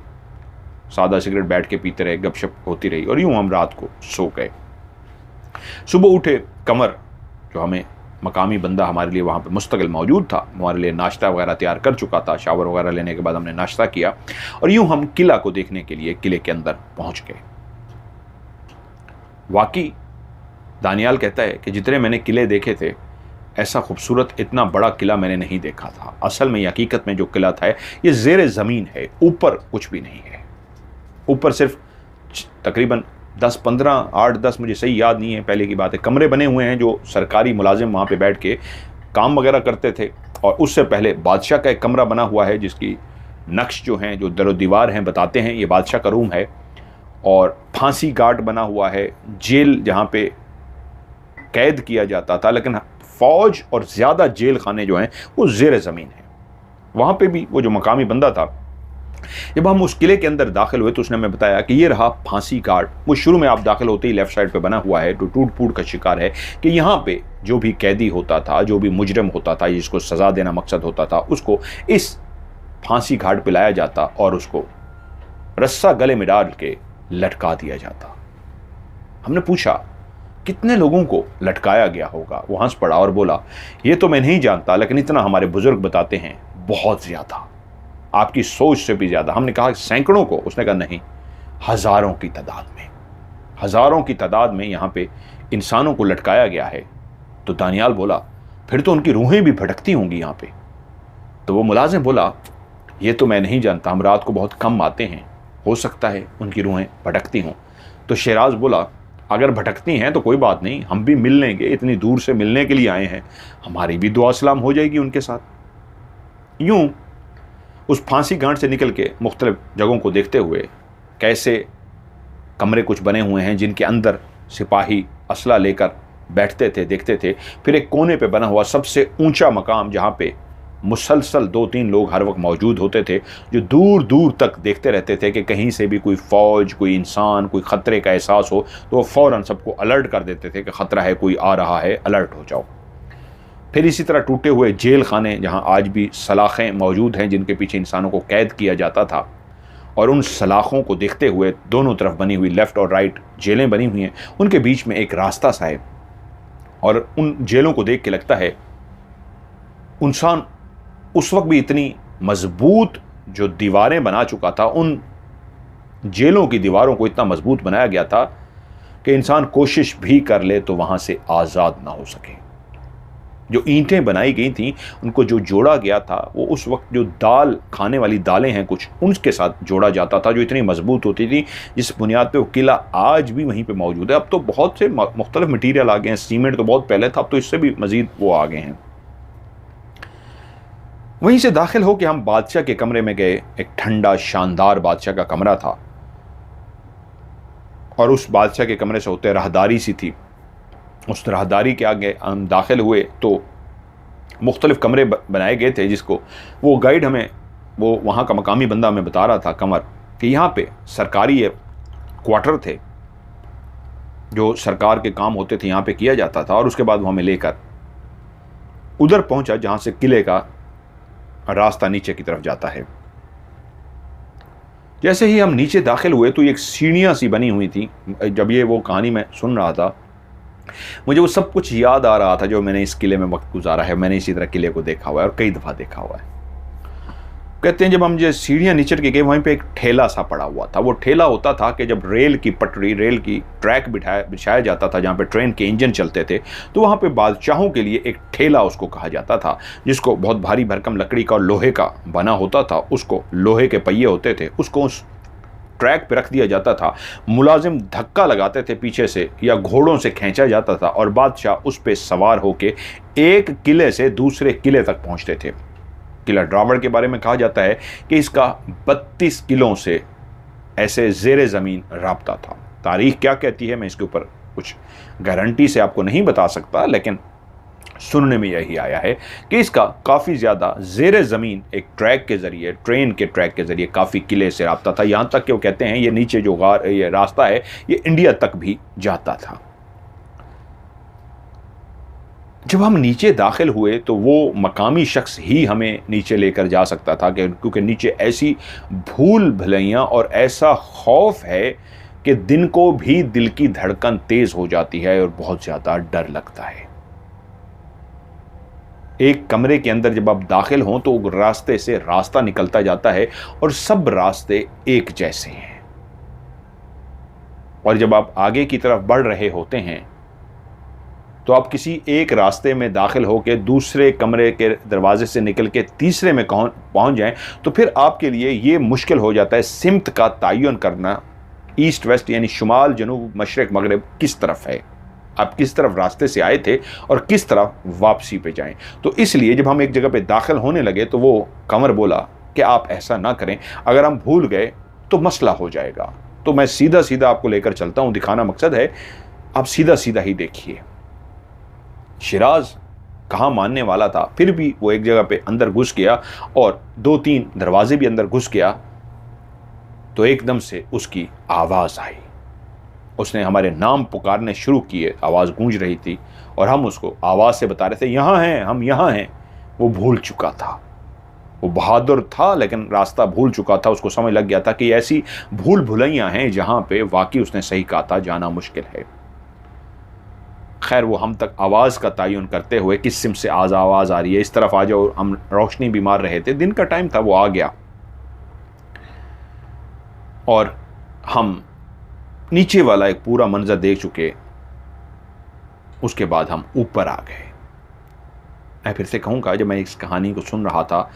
सादा सिगरेट बैठ के पीते रहे, गपशप होती रही, और यूँ हम रात को सो गए। सुबह उठे, कमर जो हमें मकामी बंदा हमारे लिए वहाँ पे मुस्तकिल मौजूद था, हमारे लिए नाश्ता वगैरह तैयार कर चुका था। शावर वगैरह लेने के बाद हमने नाश्ता किया और यूँ हम किला को देखने के लिए किले के अंदर पहुँच गए। वाकई दानियाल कहता है कि जितने मैंने किले देखे थे, ऐसा खूबसूरत इतना बड़ा किला मैंने नहीं देखा था। असल में हकीकत में जो किला था ये ज़ेरे ज़मीन है, ऊपर कुछ भी नहीं है। ऊपर सिर्फ तकरीबन 10-15, 8-10, मुझे सही याद नहीं है, पहले की बात है, कमरे बने हुए हैं जो सरकारी मुलाजिम वहाँ पे बैठ के काम वगैरह करते थे। और उससे पहले बादशाह का एक कमरा बना हुआ है जिसकी नक्श जो हैं, जो दरो दीवार हैं, बताते हैं ये बादशाह का रूम है। और फांसी घाट बना हुआ है, जेल जहाँ पे कैद किया जाता था, लेकिन फ़ौज और ज़्यादा जेल खाने जो हैं वो ज़ेर ज़मीन है। वहाँ पे भी वो जो मकामी बंदा था, जब हम उस किले के अंदर दाखिल हुए तो उसने हमें बताया कि ये रहा फांसी घाट। वो शुरू में आप दाखिल होते ही लेफ़्ट साइड पे बना हुआ है, जो टूट फूट का शिकार है, कि यहाँ पे जो भी कैदी होता था, जो भी मुजरिम होता था, जिसको सज़ा देना मकसद होता था, उसको इस फांसी घाट पे लाया जाता और उसको रस्सा गले में डाल के लटका दिया जाता। हमने पूछा कितने लोगों को लटकाया गया होगा। वो हंस पड़ा और बोला, ये तो मैं नहीं जानता, लेकिन इतना हमारे बुजुर्ग बताते हैं, बहुत ज़्यादा, आपकी सोच से भी ज़्यादा। हमने कहा सैकड़ों को, उसने कहा नहीं, हज़ारों की तादाद में, हज़ारों की तादाद में यहाँ पे इंसानों को लटकाया गया है। तो दानियाल बोला, फिर तो उनकी रूहें भी भटकती होंगी यहाँ पे। तो वो मुलाजिम बोला, ये तो मैं नहीं जानता, हम रात को बहुत कम आते हैं, हो सकता है उनकी रूहें भटकती हों। तो शेराज बोला, अगर भटकती हैं तो कोई बात नहीं, हम भी मिल लेंगे, इतनी दूर से मिलने के लिए आए हैं, हमारी भी दुआ सलाम हो जाएगी उनके साथ। यूँ उस फांसी घाट से निकल के मुख्तलिफ जगहों को देखते हुए, कैसे कमरे कुछ बने हुए हैं जिनके अंदर सिपाही असला लेकर बैठते थे, देखते थे। फिर एक कोने पे बना हुआ सबसे ऊंचा मकाम जहाँ पे मुसलसल 2-3 लोग हर वक्त मौजूद होते थे जो दूर दूर तक देखते रहते थे कि कहीं से भी कोई फ़ौज, कोई इंसान, कोई ख़तरे का एहसास हो तो वो फ़ौरन सबको अलर्ट कर देते थे कि ख़तरा है, कोई आ रहा है, अलर्ट हो जाओ। फिर इसी तरह टूटे हुए जेल खाने जहाँ आज भी सलाखें मौजूद हैं जिनके पीछे इंसानों को कैद किया जाता था, और उन सलाखों को देखते हुए दोनों तरफ बनी हुई लेफ़्ट और राइट जेलें बनी हुई हैं, उनके बीच में एक रास्ता सा है, और उन जेलों को देख के लगता है इंसान उस वक्त भी इतनी मजबूत जो दीवारें बना चुका था, उन जेलों की दीवारों को इतना मजबूत बनाया गया था कि इंसान कोशिश भी कर ले तो वहां से आज़ाद ना हो सके। जो ईंटें बनाई गई थीं, उनको जो जोड़ा गया था वो उस वक्त जो दाल खाने वाली दालें हैं कुछ, उनके साथ जोड़ा जाता था, जो इतनी मजबूत होती थी, जिस बुनियाद पे वो किला आज भी वहीं पे मौजूद है। अब तो बहुत से मुख्तलिफ मटीरियल आ गए हैं, सीमेंट तो बहुत पहले था, अब तो इससे भी मजीद वो आ गए हैं। वहीं से दाखिल हो के हम बादशाह के कमरे में गए। एक ठंडा शानदार बादशाह का कमरा था, और उस बादशाह के कमरे से होते राहदारी सी थी। उस राहदारी के आगे हम दाखिल हुए तो मुख्तलिफ कमरे बनाए गए थे, जिसको वो गाइड हमें, वो वहाँ का मकामी बंदा हमें बता रहा था कमर, कि यहाँ पे सरकारी क्वार्टर थे, जो सरकार के काम होते थे यहाँ पे किया जाता था। और उसके बाद वो हमें लेकर उधर पहुँचा जहाँ से किले का रास्ता नीचे की तरफ जाता है। जैसे ही हम नीचे दाखिल हुए तो एक सीढ़ियाँ सी बनी हुई थी। जब ये वो कहानी मैं सुन रहा था, मुझे वो सब कुछ याद आ रहा था जो मैंने इस किले में वक्त गुजारा है। मैंने इसी तरह किले को देखा हुआ है और कई दफ़ा देखा हुआ है। कहते हैं जब हम जो सीढ़ियाँ नीचे के गए, वहीं पे एक ठेला सा पड़ा हुआ था। वो ठेला होता था कि जब रेल की पटरी, रेल की ट्रैक बिछाया जाता था जहाँ पे ट्रेन के इंजन चलते थे, तो वहाँ पे बादशाहों के लिए एक ठेला उसको कहा जाता था, जिसको बहुत भारी भरकम लकड़ी का और लोहे का बना होता था। उसको लोहे के पहिए होते थे, उसको उस ट्रैक पे रख दिया जाता था। मुलाजिम धक्का लगाते थे पीछे से, या घोड़ों से खींचा जाता था, और बादशाह उस पे सवार होके एक किले से दूसरे किले तक पहुंचते थे। किला ड्रावड़ के बारे में कहा जाता है कि इसका 32 किलों से ऐसे ज़ेरे ज़मीन राब्ता था। तारीख क्या कहती है मैं इसके ऊपर कुछ गारंटी से आपको नहीं बता सकता, लेकिन सुनने में यही आया है कि इसका काफ़ी ज़्यादा ज़ेरे ज़मीन एक ट्रैक के ज़रिए, ट्रेन के ट्रैक के ज़रिए काफ़ी किले से राब्ता था। यहाँ तक कि वो कहते हैं ये नीचे जो ये रास्ता है ये इंडिया तक भी जाता था। जब हम नीचे दाखिल हुए तो वो मकामी शख्स ही हमें नीचे लेकर जा सकता था, क्योंकि नीचे ऐसी भूल भुलैयाँ और ऐसा खौफ है कि दिन को भी दिल की धड़कन तेज़ हो जाती है और बहुत ज़्यादा डर लगता है। एक कमरे के अंदर जब आप दाखिल हों तो रास्ते से रास्ता निकलता जाता है और सब रास्ते एक जैसे हैं, और जब आप आगे की तरफ बढ़ रहे होते हैं तो आप किसी एक रास्ते में दाखिल होकर दूसरे कमरे के दरवाजे से निकल के तीसरे में पहुंच जाएं तो फिर आपके लिए ये मुश्किल हो जाता है सिमत का तयन करना, ईस्ट वेस्ट यानी शुमाल जनूब मशरक मगरब किस तरफ है, आप किस तरफ रास्ते से आए थे और किस तरफ वापसी पे जाएं। तो इसलिए जब हम एक जगह पे दाखिल होने लगे तो वो कमर बोला कि आप ऐसा ना करें, अगर हम भूल गए तो मसला हो जाएगा। तो मैं सीधा सीधा आपको लेकर चलता हूँ, दिखाना मकसद है, आप सीधा सीधा ही देखिए। शिराज कहाँ मानने वाला था, फिर भी वो एक जगह पे अंदर घुस गया और 2-3 दरवाजे भी अंदर घुस गया तो एकदम से उसकी आवाज़ आई। उसने हमारे नाम पुकारने शुरू किए, आवाज़ गूंज रही थी और हम उसको आवाज़ से बता रहे थे यहाँ हैं, हम यहाँ हैं। वो भूल चुका था, वो बहादुर था लेकिन रास्ता भूल चुका था। उसको समझ लग गया था कि ऐसी भूल भुलैयाँ हैं जहाँ पे वाकई उसने सही कहा था, जाना मुश्किल है। खैर वो हम तक आवाज़ का तयन करते हुए किस सिम से आवाज़ आ रही है, इस तरफ आ जाओ, हम रोशनी भी मार रहे थे, दिन का टाइम था, वो आ गया और हम नीचे वाला एक पूरा मंजर देख चुके। उसके बाद हम ऊपर आ गए। मैं फिर से कहूँगा, जब मैं इस कहानी को सुन रहा था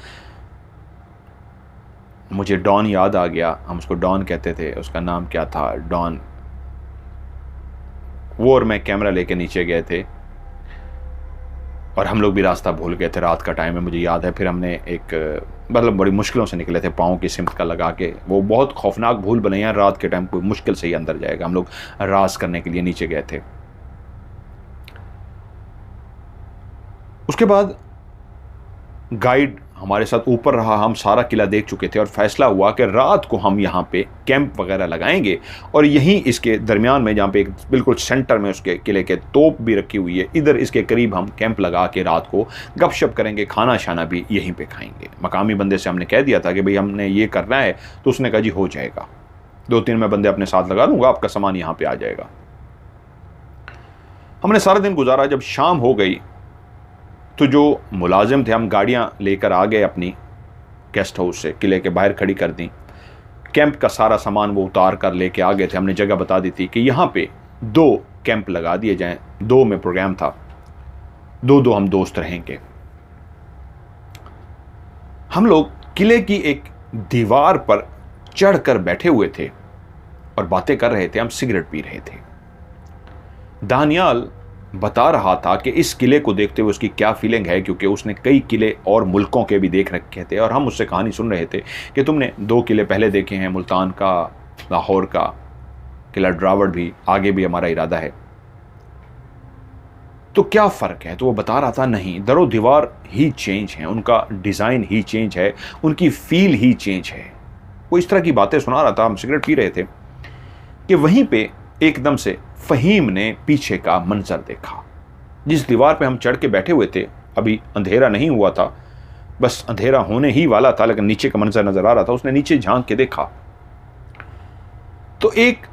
मुझे डॉन याद आ गया। हम उसको डॉन कहते थे, उसका नाम क्या था, डॉन। वो और मैं कैमरा लेके नीचे गए थे और हम लोग भी रास्ता भूल गए थे, रात का टाइम है मुझे याद है। फिर हमने एक मतलब बड़ी मुश्किलों से निकले थे, पाँव की सिमत का लगा के। वो बहुत खौफनाक भूल बने हैं, रात के टाइम कोई मुश्किल से ही अंदर जाएगा। हम लोग राज करने के लिए नीचे गए थे। उसके बाद गाइड हमारे साथ ऊपर रहा, हम सारा किला देख चुके थे और फैसला हुआ कि रात को हम यहाँ पे कैंप वगैरह लगाएंगे और यहीं इसके दरमियान में, जहाँ पे एक बिल्कुल सेंटर में उसके किले के तोप भी रखी हुई है, इधर इसके करीब हम कैंप लगा के रात को गपशप करेंगे, खाना शाना भी यहीं पे खाएंगे। मकामी बंदे से हमने कह दिया था कि भाई हमने ये करना है, तो उसने कहा जी हो जाएगा, 2-3 मैं बंदे अपने साथ लगा लूँगा, आपका सामान यहाँ पर आ जाएगा। हमने सारा दिन गुजारा। जब शाम हो गई तो जो मुलाजिम थे, हम गाड़ियां लेकर आ गए अपनी गेस्ट हाउस से, किले के बाहर खड़ी कर दी। कैंप का सारा सामान वो उतार कर लेके आ गए थे। हमने जगह बता दी थी कि यहाँ पे 2 कैंप लगा दिए जाएं, 2 में प्रोग्राम था, 2-2 हम दोस्त रहेंगे। हम लोग किले की एक दीवार पर चढ़कर बैठे हुए थे और बातें कर रहे थे, हम सिगरेट पी रहे थे। दानियाल बता रहा था कि इस किले को देखते हुए उसकी क्या फीलिंग है, क्योंकि उसने कई किले और मुल्कों के भी देख रखे थे और हम उससे कहानी सुन रहे थे कि तुमने 2 किले पहले देखे हैं, मुल्तान का, लाहौर का, किला ड्रावड भी, आगे भी हमारा इरादा है, तो क्या फ़र्क है? तो वो बता रहा था नहीं, दरो दीवार ही चेंज है, उनका डिज़ाइन ही चेंज है, उनकी फील ही चेंज है। वो इस तरह की बातें सुना रहा था, हम सिगरेट पी रहे थे कि वहीं पे एकदम से फ़हीम ने पीछे का मंजर देखा। जिस दीवार पे हम चढ़ के बैठे हुए थे, अभी अंधेरा नहीं हुआ था, बस अंधेरा होने ही वाला था, लेकिन नीचे का मंजर नजर आ रहा था। उसने नीचे झांक के देखा तो एक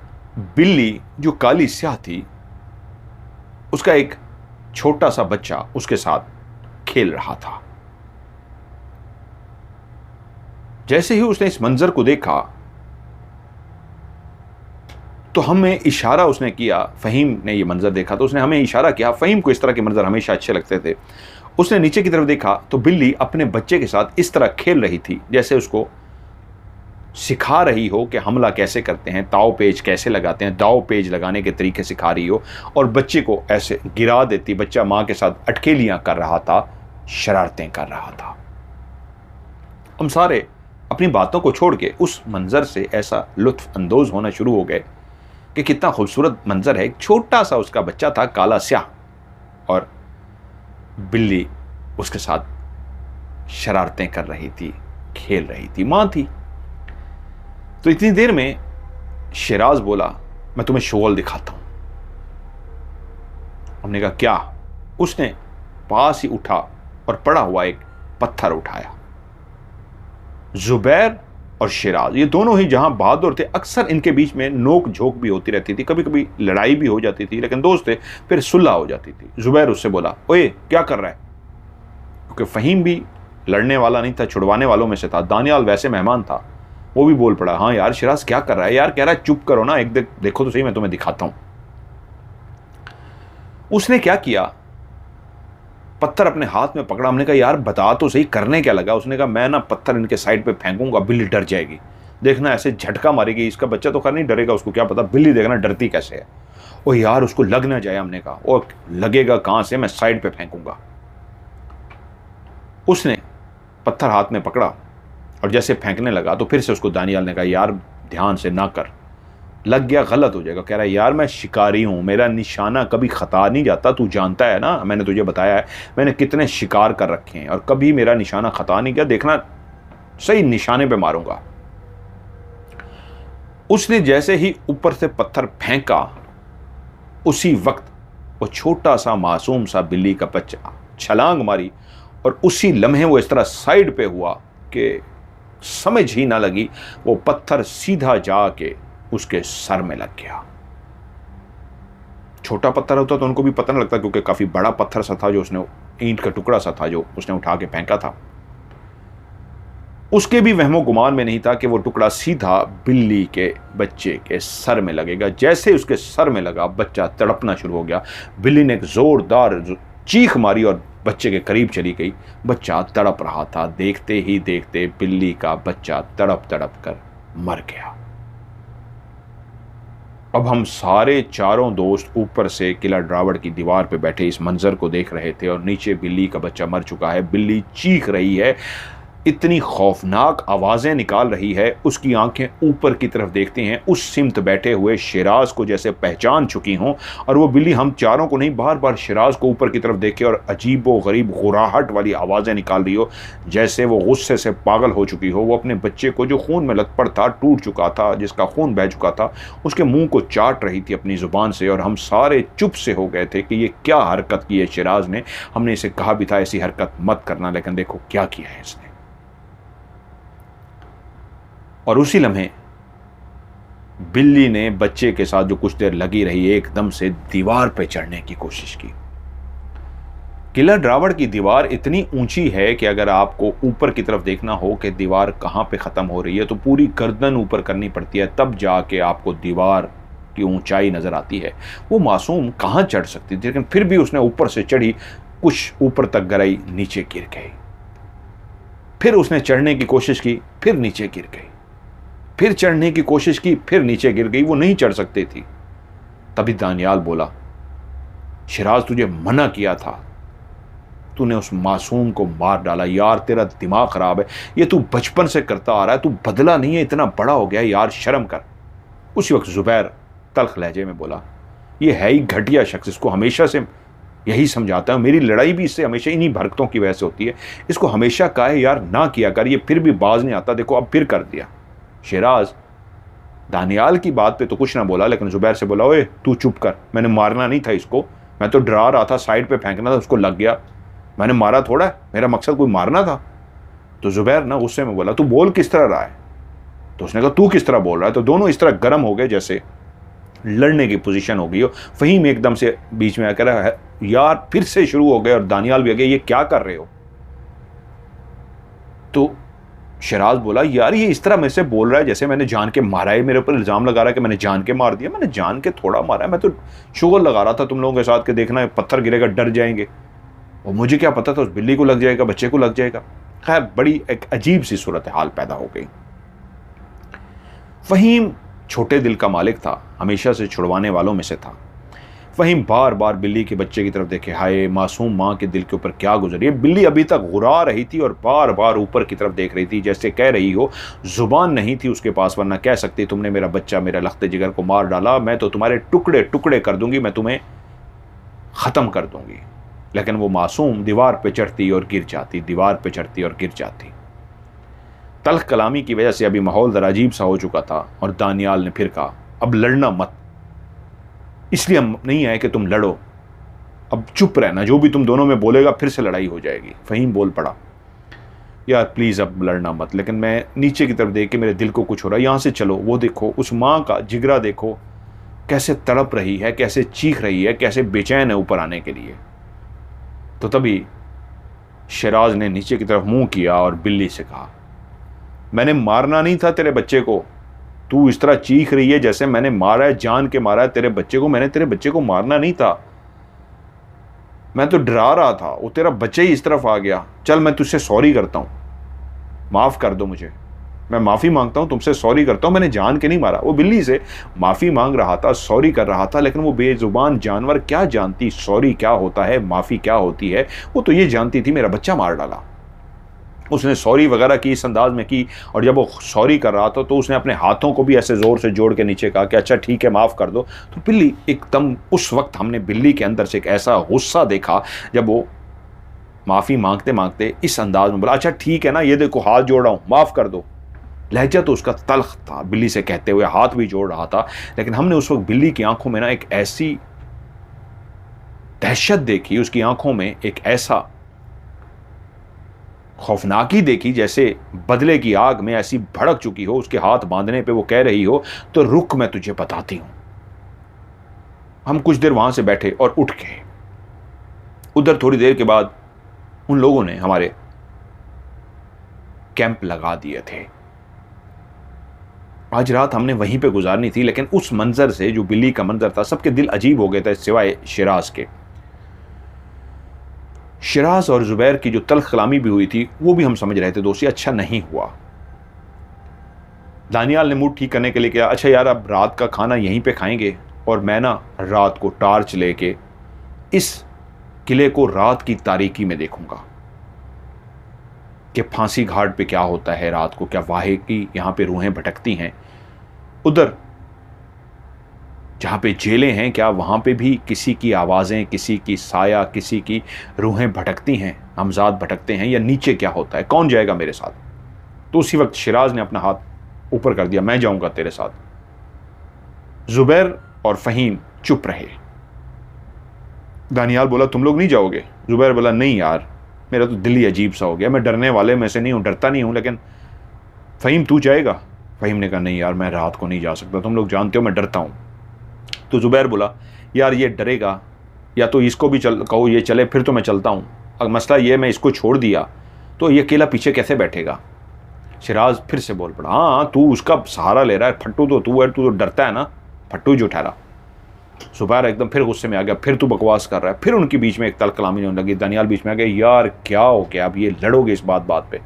बिल्ली जो काली स्याह थी, उसका एक छोटा सा बच्चा उसके साथ खेल रहा था। जैसे ही उसने इस मंजर को देखा तो हमें इशारा उसने किया, फ़हीम ने ये मंज़र देखा तो उसने हमें इशारा किया। फ़हीम को इस तरह के मंज़र हमेशा अच्छे लगते थे। उसने नीचे की तरफ देखा तो बिल्ली अपने बच्चे के साथ इस तरह खेल रही थी जैसे उसको सिखा रही हो कि हमला कैसे करते हैं, ताव पेज कैसे लगाते हैं, दाव पेज लगाने के तरीके सिखा रही हो, और बच्चे को ऐसे गिरा देती। बच्चा माँ के साथ अटकेलियाँ कर रहा था, शरारतें कर रहा था। हम सारे अपनी बातों को छोड़ के उस मंज़र से ऐसा लुत्फ़ अंदोज़ होना शुरू हो गए कि कितना खूबसूरत मंजर है। एक छोटा सा उसका बच्चा था, काला स्याह, और बिल्ली उसके साथ शरारतें कर रही थी, खेल रही थी, मां थी। तो इतनी देर में शिराज बोला, मैं तुम्हें शोल दिखाता हूं। हमने कहा क्या? उसने पास ही उठा और पड़ा हुआ एक पत्थर उठाया। जुबैर और शिराज ये दोनों ही जहां बहादुर थे, अक्सर इनके बीच में नोक झोंक भी होती रहती थी, कभी कभी लड़ाई भी हो जाती थी, लेकिन दोस्त थे, फिर सुलह हो जाती थी। जुबैर उससे बोला, ओए क्या कर रहा है? क्योंकि फ़हीम भी लड़ने वाला नहीं था, छुड़वाने वालों में से था। दानियाल वैसे मेहमान था, वो भी बोल पड़ा, हाँ यार शिराज क्या कर रहा है? यार कह रहा है चुप करो ना, एक देखो तो सही, मैं तुम्हें दिखाता हूं। उसने क्या किया, पत्थर अपने हाथ में पकड़ा। हमने कहा यार बता तो सही, करने क्या लगा? उसने कहा मैं ना पत्थर इनके साइड पे फेंकूंगा, बिल्ली डर जाएगी, देखना ऐसे झटका मारेगी। इसका बच्चा तो खैर नहीं डरेगा, उसको क्या पता, बिल्ली देखना डरती कैसे है। ओ यार उसको लग ना जाए। हमने कहा ओ लगेगा कहां से, मैं साइड पे फेंकूंगा। उसने पत्थर हाथ में पकड़ा और जैसे फेंकने लगा तो फिर से उसको दानियाल ने कहा यार ध्यान से ना कर, लग गया गलत हो जाएगा। कह रहा है यार मैं शिकारी हूं, मेरा निशाना कभी खता नहीं जाता, तू जानता है ना, मैंने तुझे बताया है मैंने कितने शिकार कर रखे हैं और कभी मेरा निशाना खता नहीं गया, देखना सही निशाने पे मारूंगा। उसने जैसे ही ऊपर से पत्थर फेंका, उसी वक्त वो छोटा सा मासूम सा बिल्ली का बच्चा छलांग मारी और उसी लम्हे वो इस तरह साइड पे हुआ कि समझ ही ना लगी, वो पत्थर सीधा जाके उसके सर में लग गया। छोटा पत्थर होता तो उनको भी पता नहीं लगता, क्योंकि काफी बड़ा पत्थर सा था जो उसने, ईंट का टुकड़ा सा था जो उसने उठा के फेंका था। उसके भी वहमो गुमान में नहीं था कि वो टुकड़ा सीधा बिल्ली के बच्चे के सर में लगेगा। जैसे उसके सर में लगा, बच्चा तड़पना शुरू हो गया। बिल्ली ने एक जोरदार चीख मारी और बच्चे के करीब चली गई। बच्चा तड़प रहा था। देखते ही देखते बिल्ली का बच्चा तड़प तड़प कर मर गया। अब हम सारे चारों दोस्त ऊपर से किला ड्रावड की दीवार पे बैठे इस मंजर को देख रहे थे और नीचे बिल्ली का बच्चा मर चुका है। बिल्ली चीख रही है, इतनी खौफनाक आवाज़ें निकाल रही है। उसकी आंखें ऊपर की तरफ देखती हैं, उस सिमत बैठे हुए शिराज को जैसे पहचान चुकी हों, और वो बिल्ली हम चारों को नहीं, बार बार शिराज को ऊपर की तरफ देखे और अजीब व गरीब गुर्राहट वाली आवाज़ें निकाल रही हो, जैसे वो गुस्से से पागल हो चुकी हो। वो अपने बच्चे को, जो खून में लथपथ था, टूट चुका था, जिसका खून बह चुका था, उसके मुंह को चाट रही थी अपनी ज़ुबान से। और हम सारे चुप से हो गए थे कि ये क्या हरकत की है शिराज ने। हमने इसे कहा भी था ऐसी हरकत मत करना, लेकिन देखो क्या किया है इसने। और उसी लम्हे बिल्ली ने बच्चे के साथ जो कुछ देर लगी रही, एकदम से दीवार पे चढ़ने की कोशिश की। किला ड्रावड़ की दीवार इतनी ऊंची है कि अगर आपको ऊपर की तरफ देखना हो कि दीवार कहां पे खत्म हो रही है, तो पूरी गर्दन ऊपर करनी पड़ती है, तब जाके आपको दीवार की ऊंचाई नजर आती है। वो मासूम कहां चढ़ सकती थी, लेकिन फिर भी उसने ऊपर से चढ़ी, कुछ ऊपर तक गई, नीचे गिर गई। फिर उसने चढ़ने की कोशिश की, फिर नीचे गिर गई, फिर चढ़ने की कोशिश की, फिर नीचे गिर गई। वो नहीं चढ़ सकती थी। तभी दानियाल बोला, शिराज तुझे मना किया था, तूने उस मासूम को मार डाला। यार तेरा दिमाग खराब है, ये तू बचपन से करता आ रहा है, तू बदला नहीं है, इतना बड़ा हो गया यार, शर्म कर। उसी वक्त जुबैर तल्ख लहजे में बोला, ये है ही घटिया शख्स, इसको हमेशा से यही समझाता है, मेरी लड़ाई भी इससे हमेशा इन्हीं भरकतों की वजह से होती है। इसको हमेशा कहा है यार ना किया कर, ये फिर भी बाज नहीं आता, देखो अब फिर कर दिया। शिराज दानियाल की बात पे तो कुछ ना बोला, लेकिन जुबैर से बोला, ओए तू चुप कर, मैंने मारना नहीं था इसको, मैं तो डरा रहा था, साइड पे फेंकना था, उसको लग गया, मैंने मारा थोड़ा, मेरा मकसद कोई मारना था। तो जुबैर ना गुस्से में बोला, तू बोल किस तरह रहा है? तो उसने कहा तू किस तरह बोल रहा है? तो दोनों इस तरह गर्म हो गए जैसे लड़ने की पोजीशन हो गई हो। फहीम एकदम से बीच में आकर है, यार फिर से शुरू हो गए, और दानियाल भी आ गए, ये क्या कर रहे हो? तो शिराज बोला, यार ये इस तरह मेरे से बोल रहा है जैसे मैंने जान के मारा है, मेरे ऊपर इल्जाम लगा रहा है कि मैंने जान के मार दिया। मैंने जान के थोड़ा मारा है, मैं तो शुगर लगा रहा था तुम लोगों के साथ कि देखना पत्थर गिरेगा डर जाएंगे, और मुझे क्या पता था उस बिल्ली को लग जाएगा, बच्चे को लग जाएगा। खैर बड़ी एक अजीब सी सूरत हाल पैदा हो गई। फहीम छोटे दिल का मालिक था, हमेशा से छुड़वाने वालों में से था। फहीम बार बार बिल्ली के बच्चे की तरफ देखे, हाय मासूम माँ के दिल के ऊपर क्या गुजरी है। बिल्ली अभी तक गुर्रा रही थी और बार बार ऊपर की तरफ देख रही थी, जैसे कह रही हो, जुबान नहीं थी उसके पास, वरना कह सकती तुमने मेरा बच्चा, मेरा लख्ते जिगर को मार डाला, मैं तो तुम्हारे टुकड़े टुकड़े कर दूंगी, मैं तुम्हें ख़त्म कर दूंगी। लेकिन वो मासूम दीवार पे चढ़ती और गिर जाती, दीवार पे चढ़ती और गिर जाती। तल्ख कलामी की वजह से अभी माहौल ज़रा अजीब सा हो चुका था, और दानियाल ने फिर कहा, अब लड़ना मत, इसलिए हम नहीं आए कि तुम लड़ो, अब चुप रहना, जो भी तुम दोनों में बोलेगा फिर से लड़ाई हो जाएगी। फहीम बोल पड़ा, यार प्लीज़ अब लड़ना मत, लेकिन मैं नीचे की तरफ देख के मेरे दिल को कुछ हो रहा है, यहाँ से चलो, वो देखो उस माँ का जिगरा देखो कैसे तड़प रही है, कैसे चीख रही है, कैसे बेचैन है ऊपर आने के लिए। तो तभी शिराज ने नीचे की तरफ मुंह किया और बिल्ली से कहा, मैंने मारना नहीं था तेरे बच्चे को, तू इस तरह चीख रही है जैसे मैंने मारा है, जान के मारा है तेरे बच्चे को, मैंने तेरे बच्चे को मारना नहीं था, मैं तो डरा रहा था, वो तेरा बच्चा ही इस तरफ आ गया, चल मैं तुझसे सॉरी करता हूँ, माफ़ कर दो मुझे, मैं माफ़ी मांगता हूँ तुमसे, सॉरी करता हूँ, मैंने जान के नहीं मारा। वो बिल्ली से माफ़ी मांग रहा था, सॉरी कर रहा था, लेकिन वो बेजुबान जानवर क्या जानती सॉरी क्या होता है, माफ़ी क्या होती है। वो तो ये जानती थी मेरा बच्चा मार डाला। उसने सॉरी वगैरह की इस अंदाज में की, और जब वो सॉरी कर रहा था तो उसने अपने हाथों को भी ऐसे ज़ोर से जोड़ के नीचे कहा कि अच्छा ठीक है माफ़ कर दो। तो बिल्ली एकदम, उस वक्त हमने बिल्ली के अंदर से एक ऐसा गुस्सा देखा जब वो माफ़ी मांगते मांगते इस अंदाज में बोला, अच्छा ठीक है ना, ये देखो हाथ जोड़ रहा हूँ, माफ़ कर दो। लहजा तो उसका तल्ख था बिल्ली से कहते हुए, हाथ भी जोड़ रहा था, लेकिन हमने उस वक्त बिल्ली की आंखों में ना एक ऐसी दहशत देखी, उसकी आंखों में एक ऐसा खौफनाकी देखी जैसे बदले की आग में ऐसी भड़क चुकी हो। उसके हाथ बांधने पे वो कह रही हो, तो रुक मैं तुझे बताती हूं। हम कुछ देर वहां से बैठे और उठ गए। उधर थोड़ी देर के बाद उन लोगों ने हमारे कैंप लगा दिए थे। आज रात हमने वहीं पे गुजारनी थी, लेकिन उस मंजर से, जो बिल्ली का मंजर था, सबके दिल अजीब हो गए थे सिवाय शिराज के। शिराज और जुबैर की जो तल्ख कलामी भी हुई थी, वो भी हम समझ रहे थे दोस्ती अच्छा नहीं हुआ। दानियाल ने मूड ठीक करने के लिए कहा, अच्छा यार अब रात का खाना यहीं पे खाएंगे, और मैं ना रात को टार्च लेके इस किले को रात की तारीकी में देखूंगा। कि फांसी घाट पे क्या होता है रात को, क्या वाहे की यहाँ पे रूहें भटकती हैं, उधर जहाँ पे जेलें हैं क्या वहाँ पे भी किसी की आवाज़ें, किसी की साया, किसी की रूहें भटकती हैं, हमजाद भटकते हैं, या नीचे क्या होता है, कौन जाएगा मेरे साथ? तो उसी वक्त शिराज ने अपना हाथ ऊपर कर दिया, मैं जाऊंगा तेरे साथ। जुबैर और फ़हीम चुप रहे। दानियाल बोला तुम लोग नहीं जाओगे? जुबैर बोला नहीं यार, मेरा तो दिल ही अजीब सा हो गया, मैं डरने वाले में से नहीं हूँ, डरता नहीं हूँ, लेकिन फ़हीम तू जाएगा? फ़हीम ने कहा नहीं यार, मैं रात को नहीं जा सकता, तुम लोग जानते हो मैं डरता हूँ। तो जुबैर बोला यार ये डरेगा, या तो इसको भी कहो ये चले, फिर तो मैं चलता हूँ। अब मसला ये, मैं इसको छोड़ दिया तो ये अकेला पीछे कैसे बैठेगा? शिराज फिर से बोल पड़ा, हाँ तू उसका सहारा ले रहा है, फट्टू तो तू है, तू तो डरता है ना, फट्टू जो ठहरा। जुबैर एकदम फिर गुस्से में आ गया, फिर तू बकवास कर रहा है। फिर उनके बीच में एक तल कलामी होने लगी। दानियाल बीच में आ गया, यार क्या हो गया, अब ये लड़ोगे इस बात पे?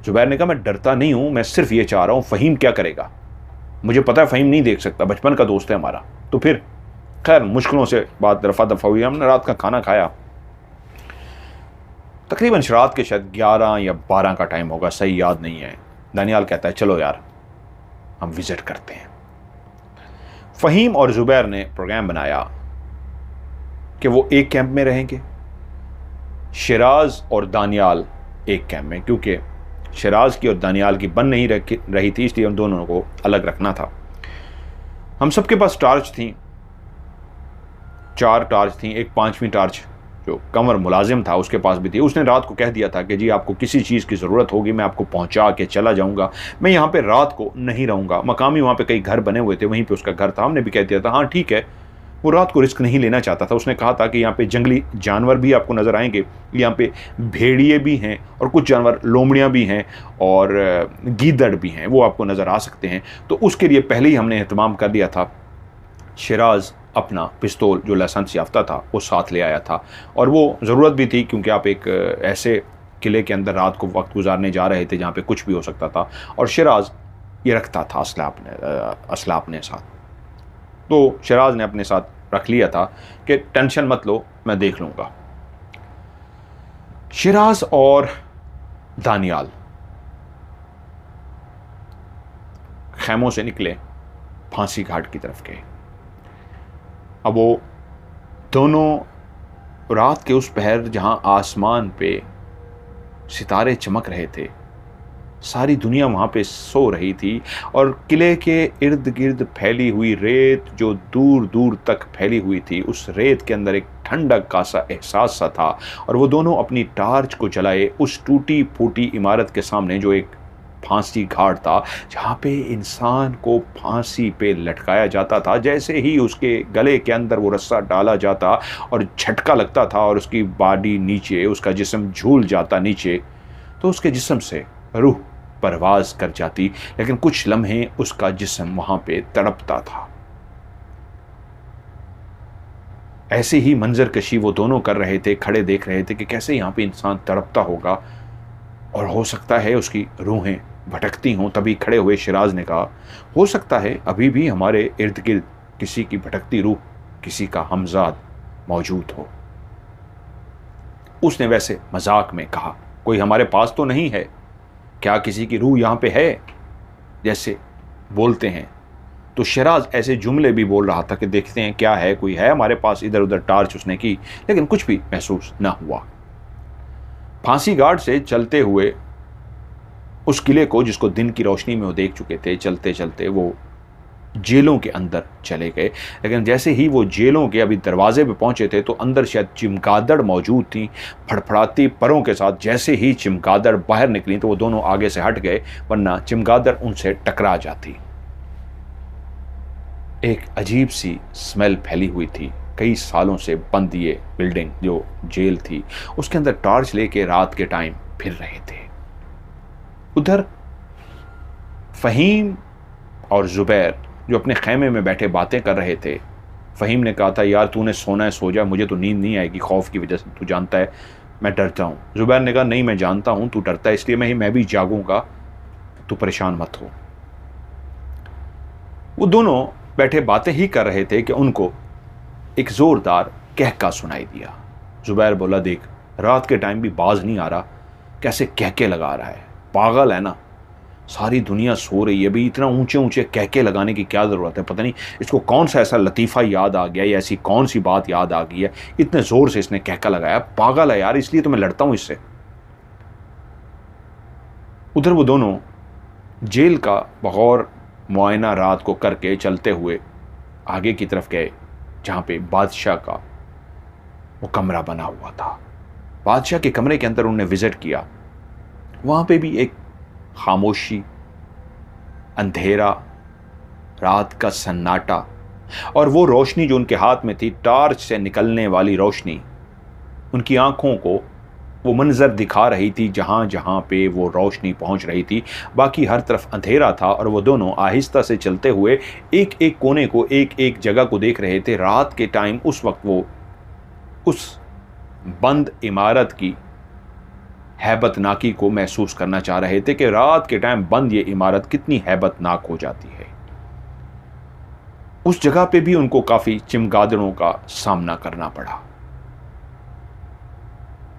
जुबैर ने कहा मैं डरता नहीं हूं, मैं सिर्फ ये चाह रहा हूं फ़हीम क्या करेगा, मुझे पता है फ़हीम नहीं देख सकता, बचपन का दोस्त है हमारा। तो फिर खैर मुश्किलों से बात रफा दफा हुई, हमने रात का खाना खाया, तकरीबन रात के शायद 11 या 12 का टाइम होगा, सही याद नहीं है। दानियाल कहता है चलो यार हम विजिट करते हैं। फ़हीम और जुबैर ने प्रोग्राम बनाया कि वो एक कैंप में रहेंगे, शिराज और दानियाल एक कैंप में, क्योंकि शिराज की और दानियाल की बन नहीं रही थी, इसलिए उन दोनों को अलग रखना था। हम सबके पास टार्च थी, 4 टार्च थी, एक 5वीं टार्च जो कंवर मुलाजिम था उसके पास भी थी। उसने रात को कह दिया था कि जी आपको किसी चीज़ की ज़रूरत होगी मैं आपको पहुंचा के चला जाऊंगा, मैं यहाँ पे रात को नहीं रहूँगा। मकामी वहाँ पे कई घर बने हुए थे, वहीं पे उसका घर था। हमने भी कह दिया था हाँ ठीक है, वो रात को रिस्क नहीं लेना चाहता था। उसने कहा था कि यहाँ पे जंगली जानवर भी आपको नज़र आएंगे, यहाँ पे भेड़िए भी हैं और कुछ जानवर लोमड़ियाँ भी हैं और गीदड़ भी हैं, वो आपको नज़र आ सकते हैं। तो उसके लिए पहले ही हमने एहतमाम कर दिया था। शिराज अपना पिस्तौल जो लाइसेंस याफ्ता था वो साथ ले आया था, और वो ज़रूरत भी थी क्योंकि आप एक ऐसे किले के अंदर रात को वक्त गुजारने जा रहे थे जहाँ पे कुछ भी हो सकता था। और शिराज ये रखता था असला अपने साथ। तो शिराज ने अपने साथ रख लिया था कि टेंशन मत लो, मैं देख लूँगा। शिराज और दानियाल खैमों से निकले, फांसी घाट की तरफ गए। अब वो दोनों रात के उस पहर जहां आसमान पे सितारे चमक रहे थे, सारी दुनिया वहां पे सो रही थी, और किले के इर्द गिर्द फैली हुई रेत जो दूर दूर तक फैली हुई थी, उस रेत के अंदर एक ठंडक का सा एहसास सा था। और वो दोनों अपनी टार्च को जलाए उस टूटी फूटी इमारत के सामने जो एक फांसी घाट था, जहाँ पे इंसान को फांसी पे लटकाया जाता था। जैसे ही उसके गले के अंदर वो रस्सा डाला जाता और झटका लगता था और उसकी बॉडी नीचे, उसका जिस्म झूल जाता नीचे, तो उसके जिस्म से रूह परवाज कर जाती, लेकिन कुछ लम्हे उसका जिस्म वहाँ पे तड़पता था। ऐसे ही मंजर कशी वो दोनों कर रहे थे, खड़े देख रहे थे कि कैसे यहाँ पे इंसान तड़पता होगा और हो सकता है उसकी रूहें भटकती हों। तभी खड़े हुए शिराज ने कहा, हो सकता है अभी भी हमारे इर्द गिर्द किसी की भटकती रूह, किसी का हमजाद मौजूद हो। उसने वैसे मजाक में कहा, कोई हमारे पास तो नहीं है क्या, किसी की रूह यहाँ पे है, जैसे बोलते हैं। तो शिराज ऐसे जुमले भी बोल रहा था कि देखते हैं क्या है, कोई है हमारे पास। इधर उधर टार्च उसने की, लेकिन कुछ भी महसूस ना हुआ। फांसी घाट से चलते हुए उस किले को, जिसको दिन की रोशनी में वो देख चुके थे, चलते चलते वो जेलों के अंदर चले गए। लेकिन जैसे ही वो जेलों के अभी दरवाजे पे पहुंचे थे तो अंदर शायद चिमगादड़ मौजूद थी, फड़फड़ाती परों के साथ। जैसे ही चिमगादड़ बाहर निकली तो वो दोनों आगे से हट गए, वरना चिमगादड़ उनसे टकरा जाती। एक अजीब सी स्मेल फैली हुई थी। कई सालों से बंद ये बिल्डिंग जो जेल थी, उसके अंदर टॉर्च लेके रात के टाइम फिर रहे थे। उधर फ़हीम और जुबैर जो अपने खैमे में बैठे बातें कर रहे थे। फ़हीम ने कहा था, यार तूने सोना है सो जा, मुझे तो नींद नहीं आएगी खौफ की वजह से, तू जानता है मैं डरता हूँ। जुबैर ने कहा, नहीं मैं जानता हूँ तू डरता है, इसलिए मैं भी जागूंगा, तू परेशान मत हो। वो दोनों बैठे बातें ही कर रहे थे कि उनको एक ज़ोरदार कहका सुनाई दिया। जुबैर बोला, देख रात के टाइम भी बाज नहीं आ रहा, कैसे कहके लगा रहा है, पागल है ना। सारी दुनिया सो रही है, भी इतना ऊंचे ऊंचे कहके लगाने की क्या ज़रूरत है। पता नहीं इसको कौन सा ऐसा लतीफ़ा याद आ गया या ऐसी कौन सी बात याद आ गई है, इतने ज़ोर से इसने कहका लगाया। पागल है यार, इसलिए तो मैं लड़ता हूँ इससे। उधर वो दोनों जेल का बगौर मुआयना रात को करके चलते हुए आगे की तरफ गए, जहाँ पे बादशाह का वो कमरा बना हुआ था। बादशाह के कमरे के अंदर उन्होंने विज़िट किया। वहाँ पे भी एक खामोशी, अंधेरा, रात का सन्नाटा, और वो रोशनी जो उनके हाथ में थी, टार्च से निकलने वाली रोशनी, उनकी आंखों को वो मंजर दिखा रही थी जहाँ जहाँ पे वो रोशनी पहुँच रही थी। बाकी हर तरफ अंधेरा था और वो दोनों आहिस्ता से चलते हुए एक एक कोने को, एक एक जगह को देख रहे थे। रात के टाइम उस वक्त वो उस बंद इमारत की हैबतनाकी को महसूस करना चाह रहे थे कि रात के टाइम बंद ये इमारत कितनी हैबतनाक हो जाती है। उस जगह पे भी उनको काफ़ी चिमगादड़ों का सामना करना पड़ा।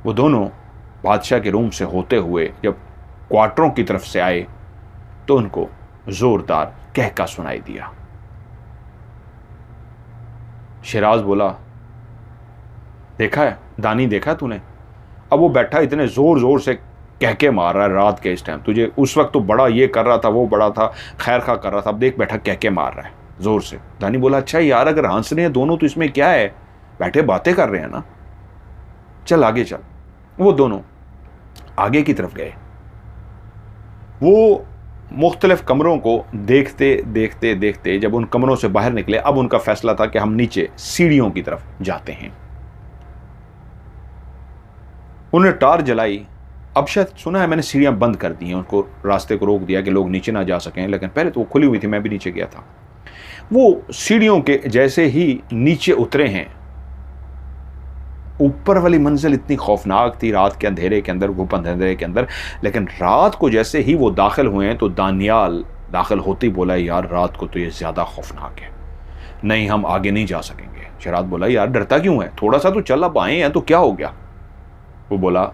वो दोनों बादशाह के रूम से होते हुए जब क्वार्टरों की तरफ से आए तो उनको जोरदार कहका सुनाई दिया। शिराज बोला, देखा है दानी, देखा तूने? अब वो बैठा इतने जोर जोर से कहके मार रहा है रात के इस टाइम। तुझे उस वक्त तो बड़ा ये कर रहा था, वो बड़ा था, खैर खा कर रहा था, अब देख बैठा कहके मार रहा है जोर से। दानी बोला, अच्छा यार अगर हंस रहे हैं दोनों तो इसमें क्या है, बैठे बातें कर रहे हैं ना, चल आगे चल। वो दोनों आगे की तरफ गए। वो मुख्तलिफ कमरों को देखते देखते देखते जब उन कमरों से बाहर निकले, अब उनका फैसला था कि हम नीचे सीढ़ियों की तरफ जाते हैं। उन्होंने टार जलाई। अब शायद सुना है मैंने सीढ़ियां बंद कर दी हैं, उनको रास्ते को रोक दिया कि लोग नीचे ना जा सकें, लेकिन पहले तो वो खुली हुई थी, मैं भी नीचे गया था। वो सीढ़ियों के जैसे ही नीचे उतरे हैं, ऊपर वाली मंजिल इतनी खौफनाक थी रात के अंधेरे के अंदर, घुप अंधेरे के अंदर, लेकिन रात को जैसे ही वो दाखिल हुए हैं तो दानियाल दाखिल होते ही बोला, यार रात को तो ये ज़्यादा खौफनाक है, नहीं हम आगे नहीं जा सकेंगे। शराद बोला, यार डरता क्यों है, थोड़ा सा तो चल, अब आए हैं तो क्या हो गया। वो बोला,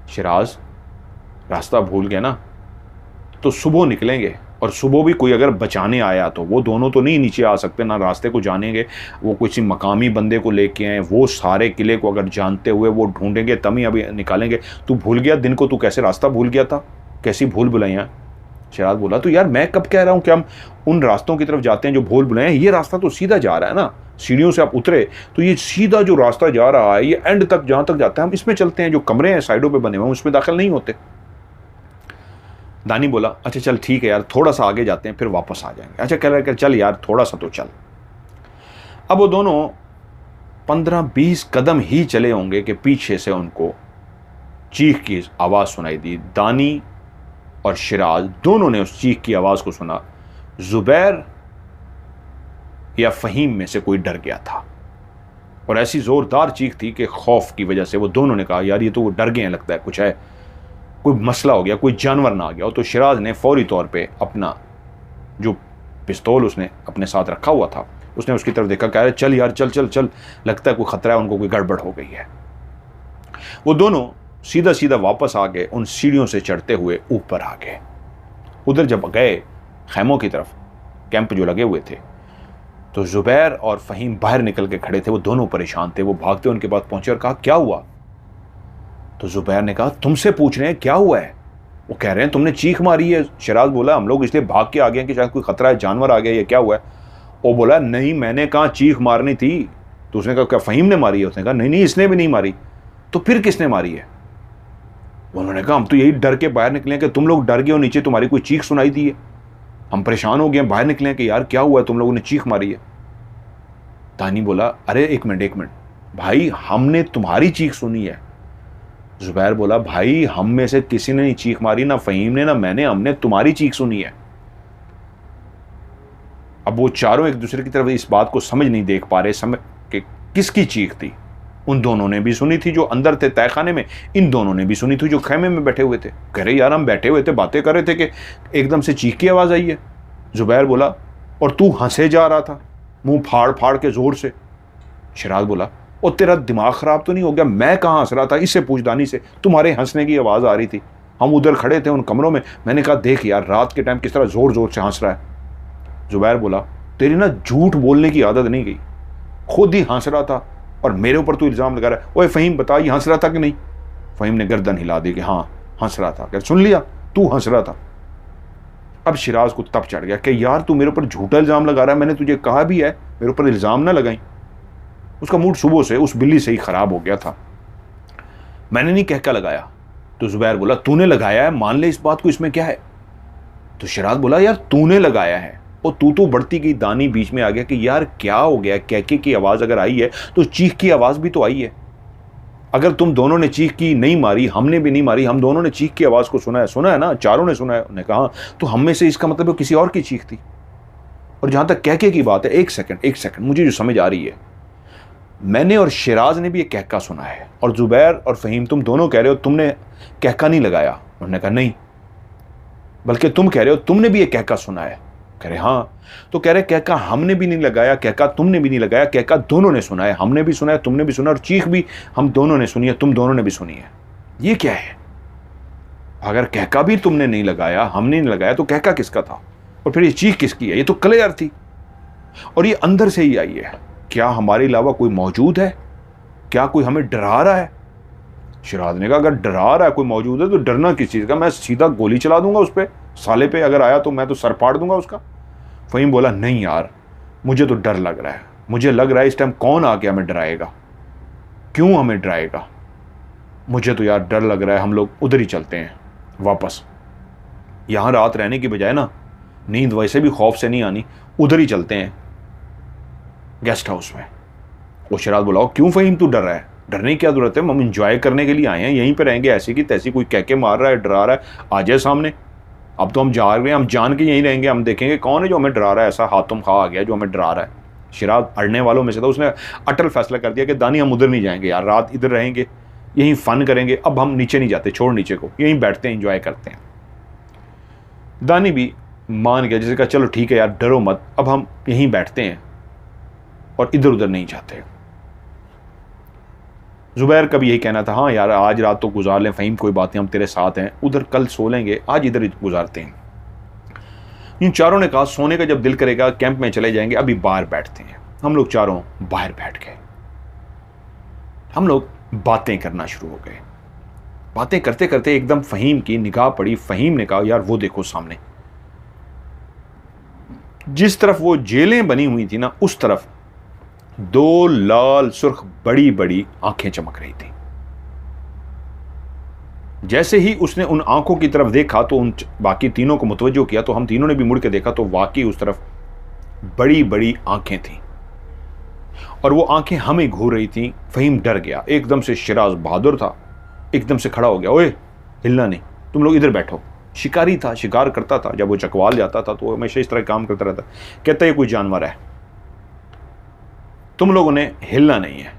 शिराज रास्ता भूल गया ना, तो सुबह निकलेंगे, और सुबह भी कोई अगर बचाने आया तो वो दोनों तो नहीं नीचे आ सकते, ना रास्ते को जानेंगे, वो किसी मकामी बंदे को लेके आए, वो सारे किले को अगर जानते हुए वो ढूंढेंगे तभी अभी निकालेंगे। तू भूल गया दिन को, तू कैसे रास्ता भूल गया था, कैसी भूल भुलाइयाँ। शराद बोला, तो यार मैं कब कह रहा हूँ कि हम उन रास्तों की तरफ जाते हैं जो भूल भुलाए, ये रास्ता तो सीधा जा रहा है ना, सीढ़ियों से आप उतरे तो ये सीधा जो रास्ता जा रहा है ये एंड तक जहाँ तक जाता है, हम इसमें चलते हैं, जो कमरे हैं साइडों पे बने हुए हैं उसमें दाखिल नहीं होते। दानी बोला, अच्छा चल ठीक है यार, थोड़ा सा आगे जाते हैं फिर वापस आ जाएंगे। अच्छा कह रहे चल यार थोड़ा सा तो चल। अब वो दोनों 15-20 कदम ही चले होंगे कि पीछे से उनको चीख की आवाज़ सुनाई दी। दानी और शिराज दोनों ने उस चीख की आवाज़ को सुना। जुबैर या फ़हीम में से कोई डर गया था, और ऐसी ज़ोरदार चीख थी कि खौफ की वजह से वो दोनों ने कहा, यार ये तो वो डर गए हैं, लगता है कुछ है, कोई मसला हो गया, कोई जानवर ना आ गया हो। तो शिराज ने फौरी तौर पे अपना जो पिस्तौल उसने अपने साथ रखा हुआ था, उसने उसकी तरफ देखा, कह रहे चल यार चल चल चल, लगता है कोई ख़तरा है, उनको कोई गड़बड़ हो गई है। वो दोनों सीधा सीधा वापस आ गए, उन सीढ़ियों से चढ़ते हुए ऊपर आ गए। उधर जब गए खैमों की तरफ, कैंप जो लगे हुए थे, तो जुबैर और फ़हीम बाहर निकल के खड़े थे। वो दोनों परेशान थे। वो भागते उनके पास पहुंचे और कहा, क्या हुआ? तो जुबैर ने कहा, तुमसे पूछ रहे हैं क्या हुआ है। वो कह रहे हैं तुमने चीख मारी है। शिराज बोला, हम लोग इसलिए भाग के आ गए कि शायद कोई खतरा है, जानवर आ गया, ये क्या हुआ है। वो बोला, नहीं मैंने कहा चीख मारनी थी। तो उसने कहा, क्या फ़हीम ने मारी है? उसने कहा, नहीं नहीं इसने भी नहीं मारी। तो फिर किसने मारी है? उन्होंने कहा, हम तो यही डर के बाहर निकले कि तुम लोग डर गए हो, नीचे तुम्हारी कोई चीख सुनाई दी है, हम परेशान हो गए, बाहर निकले कि यार क्या हुआ है, तुम लोगों ने चीख मारी है। दानी बोला, अरे एक मिनट भाई, हमने तुम्हारी चीख सुनी है। जुबैर बोला, भाई हम में से किसी ने नहीं चीख मारी, ना फ़हीम ने ना मैंने, हमने तुम्हारी चीख सुनी है। अब वो चारों एक दूसरे की तरफ इस बात को समझ नहीं देख पा रहे समय कि किसकी चीख थी। उन दोनों ने भी सुनी थी जो अंदर थे तहखाने में, इन दोनों ने भी सुनी थी जो खेमे में बैठे हुए थे। कह रहे यार हम बैठे हुए थे, बातें कर रहे थे कि एकदम से चीख की आवाज़ आई है। जुबैर बोला, और तू हंसे जा रहा था मुंह फाड़ फाड़ के ज़ोर से। शिराज बोला, और तेरा दिमाग ख़राब तो नहीं हो गया? मैं कहाँ हंस रहा था, इससे पूछ दानी से। तुम्हारे हंसने की आवाज़ आ रही थी, हम उधर खड़े थे उन कमरों में। मैंने कहा देख यार रात के टाइम किस तरह ज़ोर ज़ोर से हंस रहा है। जुबैर बोला तेरी ना झूठ बोलने की आदत नहीं गई, खुद ही हंस रहा था और मेरे ऊपर तू इल्ज़ाम लगा रहा है। ओए फ़हीम बता, ये हंस रहा था कि नहीं? फ़हीम ने गर्दन हिला दी कि हाँ हंस रहा था। कह सुन लिया, तू हंस रहा था। अब शिराज को तब चढ़ गया कि यार तू मेरे ऊपर झूठा इल्ज़ाम लगा रहा है, मैंने तुझे कहा भी है मेरे ऊपर इल्ज़ाम ना लगाई। उसका मूड सुबह से उस बिल्ली से ही ख़राब हो गया था। मैंने नहीं कहका लगाया। तो जुबैर बोला तूने लगाया है, मान ले इस बात को, इसमें क्या है? तो शिराज बोला यार तूने लगाया है। और तू तो बढ़ती गई। दानी बीच में आ गया कि यार क्या हो गया, कहके की आवाज़ अगर आई है तो चीख की आवाज़ भी तो आई है। अगर तुम दोनों ने चीख की नहीं मारी, हमने भी नहीं मारी, हम दोनों ने चीख की आवाज़ को सुना है ना, चारों ने सुना है। उन्होंने कहा तो हम में से इसका मतलब है किसी और की चीख थी। और जहाँ तक कहके की बात है, एक सेकंड, मुझे जो समझ आ रही है, मैंने और शिराज ने भी ये कहका सुना है और जुबैर और फ़हीम तुम दोनों कह रहे हो तुमने कहका नहीं लगाया। उन्होंने कहा नहीं, बल्कि तुम कह रहे हो तुमने भी ये कहका सुना है। कह रहे हाँ। तो कह रहे कहका हमने भी नहीं लगाया, कहका तुमने भी नहीं लगाया, कहका दोनों ने सुना है, हमने भी सुना है, तुमने भी सुना, और चीख भी हम दोनों ने सुनी है, तुम दोनों ने भी सुनी है। ये क्या है? अगर कहका भी तुमने नहीं लगाया, हमने नहीं लगाया, तो कहका किसका था? और फिर ये चीख किसकी है? ये तो क्लियर थी और ये अंदर से ही आई है। क्या हमारे अलावा कोई मौजूद है? क्या कोई हमें डरा रहा है? शिराज ने कहा अगर डरा रहा है कोई मौजूद है तो डरना किस चीज़ का? मैं सीधा गोली चला दूंगा उस पर, साले पे अगर आया तो मैं तो सर फाड़ दूंगा उसका। फ़हीम बोला नहीं यार मुझे तो डर लग रहा है, मुझे लग रहा है इस टाइम कौन आके हमें डराएगा, क्यों हमें डराएगा? मुझे तो यार डर लग रहा है, हम लोग उधर ही चलते हैं वापस। यहाँ रात रहने की बजाय ना, नींद वैसे भी खौफ से नहीं आनी, उधर ही चलते हैं गेस्ट हाउस में। वो शिराज बुलाओ क्यों फ़हीम तू डर रहा है? डरने की क्या जरूरत है, हम इंजॉय करने के लिए आए हैं, यहीं पे रहेंगे। ऐसी की तैसी कोई कह के मार रहा है, डरा रहा है, आ जाए सामने। अब तो हम जा रहे हैं, हम जान के यहीं रहेंगे, हम देखेंगे कौन है जो हमें डरा रहा है, ऐसा हाथम खा आ गया जो हमें डरा रहा है। शिराज अड़ने वालों में से था, उसने अटल फैसला कर दिया कि दानी हम उधर नहीं जाएंगे यार, रात इधर रहेंगे, यहीं फ़न करेंगे। अब हम नीचे नहीं जाते, छोड़ नीचे को, यहीं बैठते हैं, इंजॉय करते हैं। दानी भी मान गया, जैसे कहा चलो ठीक है यार डरो मत, अब हम यहीं बैठते हैं और इधर उधर नहीं जाते। जुबैर का भी यही कहना था, हाँ यार आज रात तो गुजार लें फ़हीम, कोई बात नहीं, हम तेरे साथ हैं, उधर कल सो लेंगे, आज इधर गुजारते हैं। इन चारों ने कहा सोने का जब दिल करेगा कैंप में चले जाएंगे, अभी बाहर बैठते हैं। हम लोग चारों बाहर बैठ गए। हम लोग बातें करना शुरू हो गए। बातें करते करते एकदम फ़हीम की निगाह पड़ी। फ़हीम ने कहा यार वो देखो सामने, जिस तरफ वो जेलें बनी हुई थी ना, उस तरफ दो लाल सुर्ख बड़ी बड़ी आंखें चमक रही थी। जैसे ही उसने उन आंखों की तरफ देखा तो उन बाकी तीनों को मुतवज्जो किया, तो हम तीनों ने भी मुड़ के देखा तो वाकई उस तरफ बड़ी बड़ी आंखें थीं और वो आंखें हमें घूर रही थीं। फ़हीम डर गया एकदम से। शिराज बहादुर था, एकदम से खड़ा हो गया, ओए हिलना नहीं, तुम लोग इधर बैठो। शिकारी था, शिकार करता था, जब वो चकवाल जाता था तो हमेशा इस तरह काम करता रहता। कहता है कोई जानवर है, तुम लोगों ने हिलना नहीं है,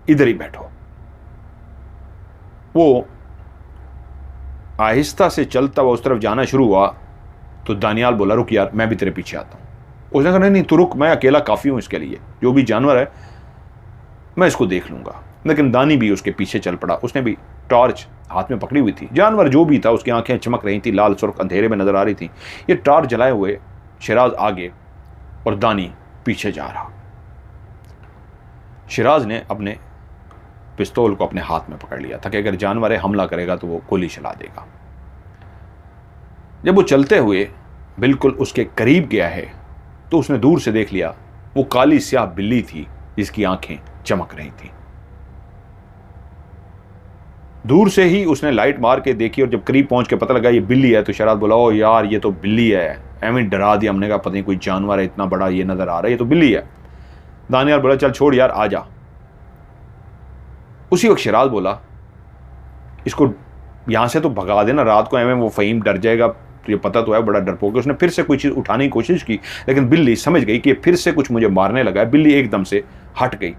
इधर ही बैठो। वो आहिस्ता से चलता हुआ उस तरफ जाना शुरू हुआ तो दानियाल बोला रुक यार मैं भी तेरे पीछे आता हूँ। उसने कहा नहीं तू रुक, मैं अकेला काफ़ी हूँ इसके लिए, जो भी जानवर है मैं इसको देख लूँगा। लेकिन दानी भी उसके पीछे चल पड़ा, उसने भी टॉर्च हाथ में पकड़ी हुई थी। जानवर जो भी था उसकी आंखें चमक रही थी, लाल सुर्ख अंधेरे में नजर आ रही थी। ये टॉर्च जलाए हुए शिराज आगे और दानी पीछे जा रहा। शिराज ने अपने पिस्तौल को अपने हाथ में पकड़ लिया था कि अगर जानवर है हमला करेगा तो वो गोली चला देगा। जब वो चलते हुए बिल्कुल उसके करीब गया है तो उसने दूर से देख लिया वो काली स्याह बिल्ली थी जिसकी आंखें चमक रही थी। दूर से ही उसने लाइट मार के देखी और जब करीब पहुंच के पता लगा ये बिल्ली है तो शिराज बोला ओ यार ये तो बिल्ली है, एवं डरा दिया हमने। कहा पता नहीं कोई जानवर है इतना बड़ा ये नजर आ रहा है, ये तो बिल्ली है। दानियाल बोला चल छोड़ यार आ जा। उसी वक्त शिराज बोला इसको यहां से तो भगा देना, रात को एवं वो फ़हीम डर जाएगा, तुझे पता तो है बड़ा डरपोक है। उसने फिर से कोई चीज़ उठाने की कोशिश की लेकिन बिल्ली समझ गई कि फिर से कुछ मुझे मारने लगा है। बिल्ली एकदम से हट गई,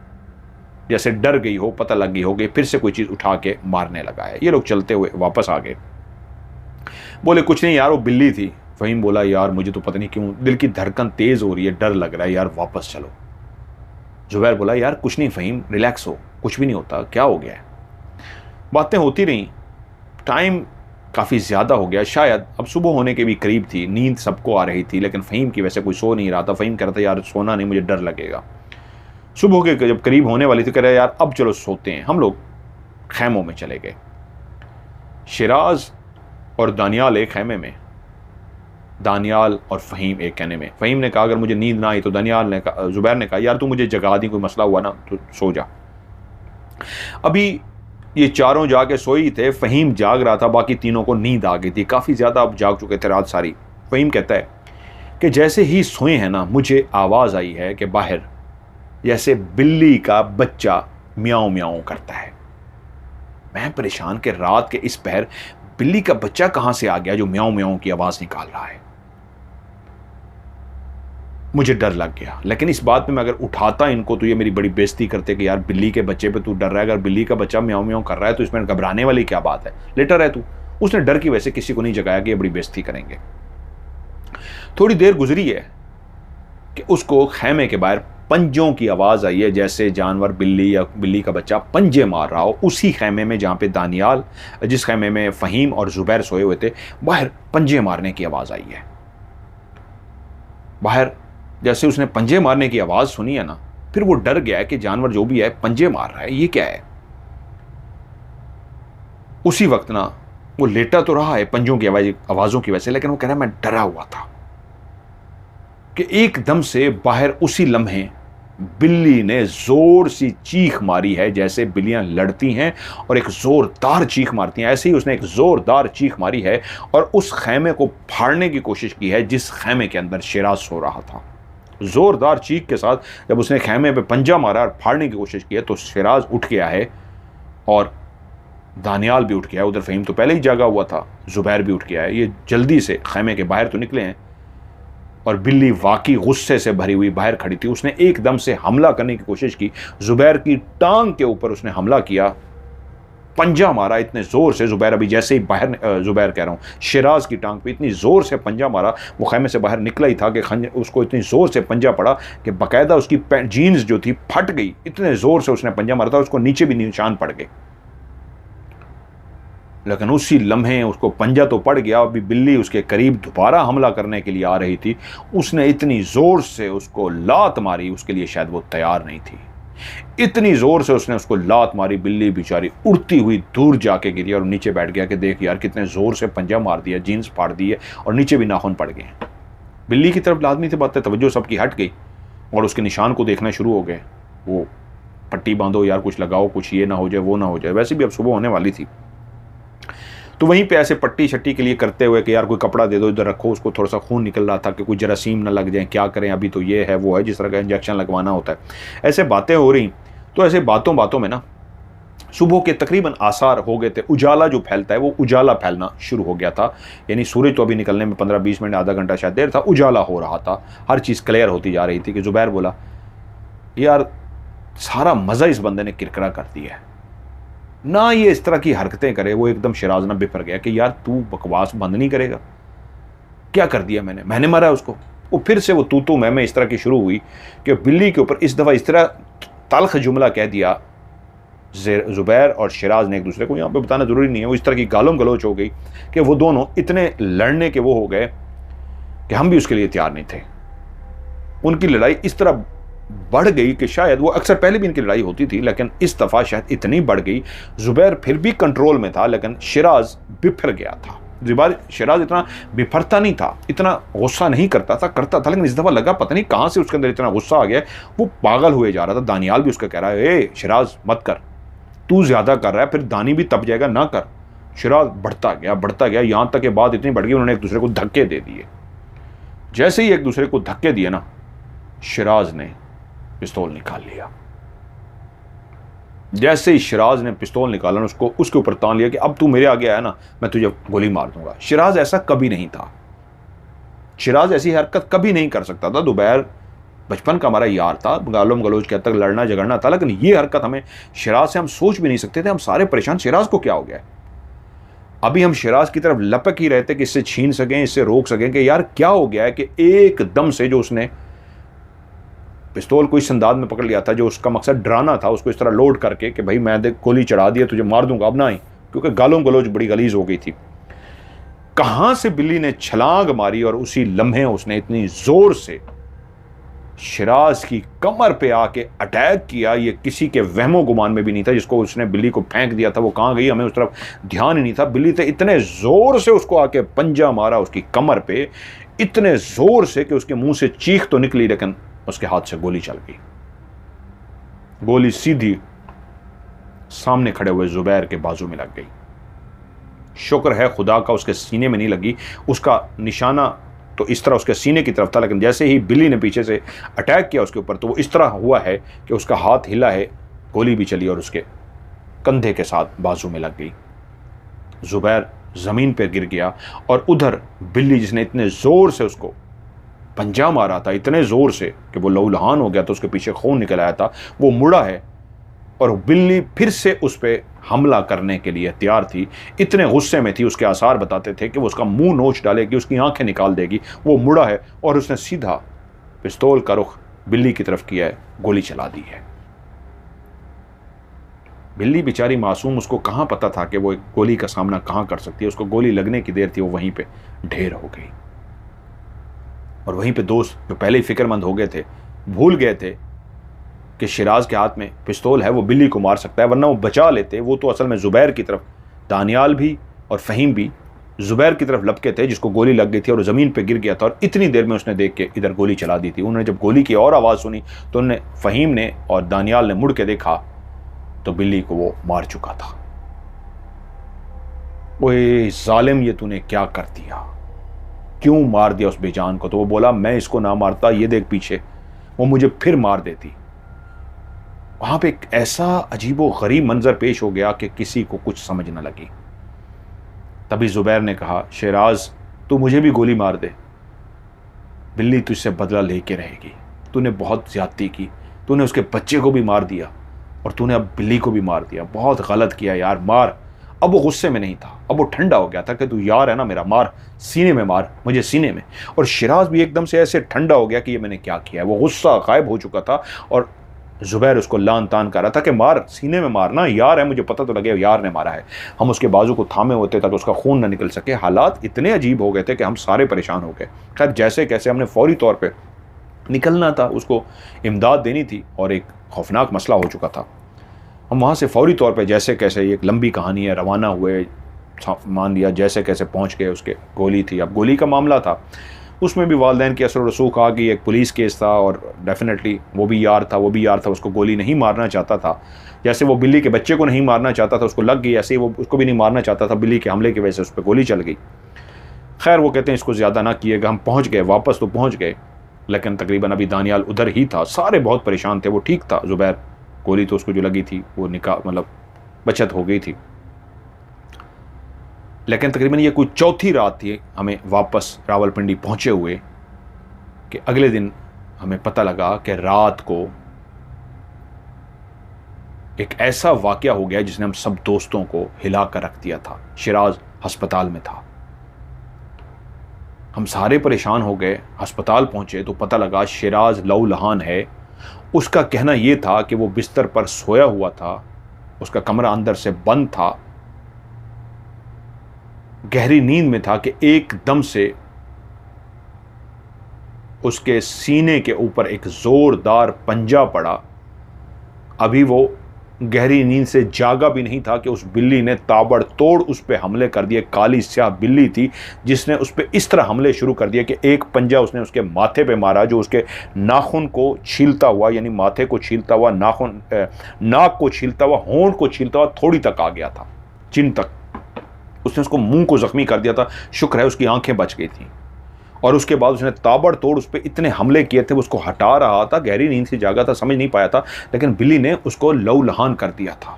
जैसे डर गई हो, पता लग गई हो कि फिर से कोई चीज़ उठा के मारने लगा है। ये लोग चलते हुए वापस आ गए। बोले कुछ नहीं यार वो बिल्ली थी। फ़हीम बोला यार मुझे तो पता नहीं क्यों दिल की धड़कन तेज़ हो रही है, डर लग रहा है यार, वापस चलो। जुबैर बोला यार कुछ नहीं फ़हीम, रिलैक्स हो, कुछ भी नहीं होता, क्या हो गया है। बातें होती रहीं, टाइम काफ़ी ज़्यादा हो गया, शायद अब सुबह होने के भी करीब थी, नींद सबको आ रही थी, लेकिन फ़हीम की वजह से कोई सो नहीं रहा था। फ़हीम कह रहा था यार सोना नहीं, मुझे डर लगेगा। सुबह के जब करीब होने वाली थी, कह रहा यार अब चलो सोते हैं। हम लोग खैमों में चले गए। शिराज और दानियाल एक खैमे में, दानियाल और फ़हीम एक कहने में। फ़हीम ने कहा अगर मुझे नींद ना आई तो दानियाल ने कहा, ज़ुबैर ने कहा यार तू मुझे जगा दी, कोई मसला हुआ ना तो सो जा। अभी ये चारों जाके सोई थे, फ़हीम जाग रहा था, बाकी तीनों को नींद आ गई थी, काफ़ी ज़्यादा अब जाग चुके थे रात सारी। फ़हीम कहता है कि जैसे ही सोए हैं ना, मुझे आवाज़ आई है कि बाहर जैसे बिल्ली का बच्चा म्याऊं म्याऊं करता है। मैं परेशान कि रात के इस पहर बिल्ली का बच्चा कहां से आ गया जो म्याऊं म्याऊं की आवाज़ निकाल रहा है। मुझे डर लग गया, लेकिन इस बात में मैं अगर उठाता इनको तो ये मेरी बड़ी बेइज्जती करते कि यार बिल्ली के बच्चे पे तू डर रहा है, अगर बिल्ली का बच्चा म्याऊं म्याऊं कर रहा है तो इसमें घबराने वाली क्या बात है, लेटा रहे तू। उसने डर की वजह से किसी को नहीं जगाया कि ये बड़ी बेइज्जती करेंगे। थोड़ी देर गुजरी है कि उसको खैमे के बाहर पंजों की आवाज़ आई है, जैसे जानवर बिल्ली या बिल्ली का बच्चा पंजे मार रहा हो। उसी खैमे में जहाँ पे दानियाल, जिस खैमे में फ़हीम और ज़ुबैर सोए हुए थे, बाहर पंजे मारने की आवाज़ आई है। बाहर जैसे उसने पंजे मारने की आवाज़ सुनी है ना, फिर वो डर गया है कि जानवर जो भी है पंजे मार रहा है, ये क्या है। उसी वक्त ना वो लेटा तो रहा है पंजों की आवाज़ों की वजह से, लेकिन वो कह रहा है मैं डरा हुआ था कि एकदम से बाहर उसी लम्हे बिल्ली ने जोर सी चीख मारी है, जैसे बिल्लियां लड़ती हैं और एक जोरदार चीख मारती हैं। ऐसे ही उसने एक जोरदार चीख मारी है और उस खैमे को फाड़ने की कोशिश की है जिस खैमे के अंदर शिराज सो रहा था। जोरदार चीख के साथ जब उसने खैमे पे पंजा मारा और फाड़ने की कोशिश की है तो शिराज उठ गया है और दानियाल भी उठ गया है। उधर फ़हीम तो पहले ही जागा हुआ था, ज़ुबैर भी उठ गया है। ये जल्दी से खैमे के बाहर तो निकले हैं और बिल्ली वाकई गुस्से से भरी हुई बाहर खड़ी थी। उसने एकदम से हमला करने की कोशिश की, ज़ुबैर की टांग के ऊपर उसने हमला किया, पंजा मारा इतने ज़ोर से। ज़ुबैर अभी जैसे ही बाहर, ज़ुबैर कह रहा हूँ, शिराज की टांग पे इतनी ज़ोर से पंजा मारा, वो खैमे से बाहर निकला ही था कि उसको इतनी ज़ोर से पंजा पड़ा कि बाकायदा उसकी जीन्स जो थी फट गई। इतने ज़ोर से उसने पंजा मारा था, उसको नीचे भी निशान पड़ गए। लेकिन उसी लम्हे उसको पंजा तो पड़ गया। अभी बिल्ली उसके करीब दोबारा हमला करने के लिए आ रही थी, उसने इतनी ज़ोर से उसको लात मारी, उसके लिए शायद वो तैयार नहीं थी। इतनी ज़ोर से उसने उसको लात मारी, बिल्ली बेचारी उड़ती हुई दूर जाके गिरी और नीचे बैठ गया कि देख यार कितने ज़ोर से पंजा मार दिया, जीन्स फाड़ दी है और नीचे भी नाखून पड़ गए। बिल्ली की तरफ लाजमी से बात है, तवज्जो सबकी हट गई और उसके निशान को देखना शुरू हो गए। वो पट्टी बांधो यार, कुछ लगाओ, कुछ ये ना हो जाए, वो ना हो जाए। वैसे भी अब सुबह होने वाली थी, तो वहीं पे ऐसे पट्टी शट्टी के लिए करते हुए कि यार कोई कपड़ा दे दो, इधर रखो, उसको थोड़ा सा खून निकल रहा था कि कोई जरासीम ना लग जाए, क्या करें, अभी तो ये है वो है, जिस तरह का इंजेक्शन लगवाना होता है। ऐसे बातें हो रही। तो ऐसे बातों बातों में ना सुबह के तकरीबन आसार हो गए थे। उजाला जो फैलता है वो उजाला फैलना शुरू हो गया था, यानी सूरज तो अभी निकलने में 15-20 मिनट, आधा घंटा शायद देर था। उजाला हो रहा था, हर चीज़ क्लियर होती जा रही थी कि ज़ुबैर बोला यार सारा मज़ा इस बंदे ने किरकिरा कर दिया है ना, ये इस तरह की हरकतें करे। वो एकदम शिराज ना बिफर गया कि यार तू बकवास बंद नहीं करेगा, क्या कर दिया मैंने मारा उसको। वो फिर से वो तू मैं इस तरह की शुरू हुई कि बिल्ली के ऊपर इस दफ़ा इस तरह तल्ख जुमला कह दिया ज़ुबैर और शिराज ने एक दूसरे को, यहाँ पे बताना ज़रूरी नहीं है। वो इस तरह की गालम गलोच हो गई कि वो दोनों इतने लड़ने के वो हो गए कि हम भी उसके लिए तैयार नहीं थे। उनकी लड़ाई इस तरह बढ़ गई कि शायद वो अक्सर पहले भी इनकी लड़ाई होती थी, लेकिन इस दफ़ा शायद इतनी बढ़ गई। ज़ुबैर फिर भी कंट्रोल में था, लेकिन शिराज बिफर गया था। शिराज इतना बिफरता नहीं था, इतना गुस्सा नहीं करता था, लेकिन इस दफ़ा लगा पता नहीं कहाँ से उसके अंदर इतना गुस्सा आ गया, वो पागल हुए जा रहा था। दानियाल भी उसका कह रहा है ए शिराज मत कर, तू ज़्यादा कर रहा है, फिर दानी भी तप जाएगा, ना कर। शिराज बढ़ता गया, यहाँ तक कि बात इतनी बढ़ गई उन्होंने एक दूसरे को धक्के दे दिए। जैसे ही एक दूसरे को धक्के दिए ना, शिराज ने पिस्तौल निकाल लिया। जैसे ही शिराज ने पिस्तौल निकाला, उसको उसके ऊपर तान लिया कि अब तू मेरे आगे आया ना, मैं तुझे गोली मार दूंगा। शिराज ऐसा कभी नहीं था, शिराज ऐसी हरकत कभी नहीं कर सकता था। ज़ुबैर बचपन का हमारा यार था, गालम गलोच के हद तक लड़ना झगड़ना था, लेकिन ये हरकत हमें शिराज से हम सोच भी नहीं सकते थे। हम सारे परेशान, शिराज को क्या हो गया है। अभी हम शिराज की तरफ लपक ही रहते कि इससे छीन सकें, इससे रोक सकें कि यार क्या हो गया है कि एकदम से जो उसने पिस्तौल को इस अंदाज में पकड़ लिया था जो उसका मकसद डराना था, उसको इस तरह लोड करके कि भाई मैं देख गोली चढ़ा दिया, तुझे मार दूंगा, अब ना ही, क्योंकि गालों गलोच बड़ी गलीज हो गई थी। कहां से बिल्ली ने छलांग मारी और उसी लम्हे उसने इतनी जोर से शिराज की कमर पे आके अटैक किया, ये किसी के वहमो गुमान में भी नहीं था। जिसको उसने बिल्ली को फेंक दिया था वो कहां गई हमें उस तरफ ध्यान ही नहीं था। बिल्ली ने इतने जोर से उसको आके पंजा मारा उसकी कमर पे, इतने जोर से कि उसके मुंह से चीख तो निकली लेकिन उसके हाथ से गोली चल गई। गोली सीधी सामने खड़े हुए जुबैर के बाजू में लग गई। शुक्र है खुदा का उसके सीने में नहीं लगी, उसका निशाना तो इस तरह उसके सीने की तरफ था, लेकिन जैसे ही बिल्ली ने पीछे से अटैक किया उसके ऊपर तो वो इस तरह हुआ है कि उसका हाथ हिला है, गोली भी चली और उसके कंधे के साथ बाजू में लग गई। जुबैर जमीन पर गिर गया और उधर बिल्ली जिसने इतने जोर से उसको पंजा मारा था, इतने जोर से कि वो लहूलुहान हो गया, तो उसके पीछे खून निकल आया था, वो मुड़ा है और बिल्ली फिर से उस पर हमला करने के लिए तैयार थी। इतने गुस्से में थी, उसके आसार बताते थे कि वो उसका मुंह नोच डालेगी, उसकी आंखें निकाल देगी। वो मुड़ा है और उसने सीधा पिस्तौल का रुख बिल्ली की तरफ किया है, गोली चला दी है। बिल्ली बेचारी मासूम, उसको कहां पता था कि वो एक गोली का सामना कहां कर सकती है। उसको गोली लगने की देर थी, वो वहीं पे ढेर हो गई। और वहीं पे दोस्त जो पहले ही फिक्रमंद हो गए थे, भूल गए थे कि शिराज के हाथ में पिस्तौल है, वो बिल्ली को मार सकता है, वरना वो बचा लेते। वो तो असल में जुबैर की तरफ, दानियाल भी और फहीम भी जुबैर की तरफ लपके थे जिसको गोली लग गई थी और ज़मीन पे गिर गया था। और इतनी देर में उसने देख के इधर गोली चला दी थी। उन्होंने जब गोली की और आवाज़ सुनी तो उन्होंने, फहीम ने और दानियाल ने मुड़ के देखा तो बिल्ली को वो मार चुका था। ओए जालिम, ये तूने क्या कर दिया, क्यों मार दिया उस बेजान को? तो वो बोला, मैं इसको ना मारता, ये देख पीछे, वो मुझे फिर मार देती। वहां पे एक ऐसा अजीबो गरीब मंजर पेश हो गया कि किसी को कुछ समझ न लगी। तभी जुबैर ने कहा, शिराज तू मुझे भी गोली मार दे, बिल्ली तुझसे बदला लेके रहेगी। तूने बहुत ज्यादती की, तूने उसके बच्चे को भी मार दिया और तूने अब बिल्ली को भी मार दिया। बहुत गलत किया यार, मार। अब वो गुस्से में नहीं था, अब वो ठंडा हो गया था कि तू यार है ना मेरा, मार, सीने में मार, मुझे सीने में। और शिराज भी एकदम से ऐसे ठंडा हो गया कि ये मैंने क्या किया है। वो गुस्सा गायब हो चुका था और जुबैर उसको लान तान कर रहा था कि मार, सीने में मारना, यार है, मुझे पता तो लगे यार ने मारा है। हम उसके बाजू को थामे होते ताकि उसका खून ना निकल सके। हालात इतने अजीब हो गए थे कि हम सारे परेशान हो गए। खैर जैसे कैसे हमने फौरी तौर पे निकलना था, उसको इमदाद देनी थी और एक खौफनाक मसला हो चुका था। हम वहाँ से फौरी तौर पे जैसे कैसे, एक लंबी कहानी है, रवाना हुए, मान लिया जैसे कैसे पहुँच गए। उसके गोली थी, अब गोली का मामला था, उसमें भी वालिदैन की असर रसूख आ गई। एक पुलिस केस था और डेफिनेटली वो भी यार था, उसको गोली नहीं मारना चाहता था। जैसे वो बिल्ली के बच्चे को नहीं मारना चाहता था, उसको लग गई, ऐसे ही वो उसको भी नहीं मारना चाहता था। बिल्ली के हमले की वजह से उस पर गोली चल गई। खैर वो कहते हैं इसको ज़्यादा ना किएगा। हम पहुँच गए, वापस तो पहुँच गए, लेकिन तकरीबन अभी दानियाल उधर ही था। सारे बहुत परेशान थे, वो ठीक था। जुबैर, गोली तो उसको जो लगी थी वो मतलब बचत हो गई थी। लेकिन तकरीबन ये कोई चौथी रात थी हमें वापस रावलपिंडी पहुंचे हुए कि अगले दिन हमें पता लगा कि रात को एक ऐसा वाकया हो गया जिसने हम सब दोस्तों को हिला कर रख दिया था। शिराज अस्पताल में था, हम सारे परेशान हो गए। अस्पताल पहुंचे तो पता लगा शिराज लहूलुहान है। उसका कहना यह था कि वो बिस्तर पर सोया हुआ था, उसका कमरा अंदर से बंद था, गहरी नींद में था कि एकदम से उसके सीने के ऊपर एक जोरदार पंजा पड़ा। अभी वो गहरी नींद से जागा भी नहीं था कि उस बिल्ली ने ताबड़तोड़ उस पर हमले कर दिए। काली स्याह बिल्ली थी जिसने उस पर इस तरह हमले शुरू कर दिए कि एक पंजा उसने उसके माथे पे मारा जो उसके नाखून को छीलता हुआ, यानी माथे को छीलता हुआ, नाखून नाक को छीलता हुआ, होंठ को छीलता हुआ थोड़ी तक आ गया था, चिन तक। उसने उसको मुंह को जख्मी कर दिया था। शुक्र है उसकी आंखें बच गई थी। और उसके बाद उसने ताबड़तोड़ उस पर इतने हमले किए थे। वो उसको हटा रहा था, गहरी नींद से जागा था, समझ नहीं पाया था, लेकिन बिल्ली ने उसको लहूलुहान कर दिया था।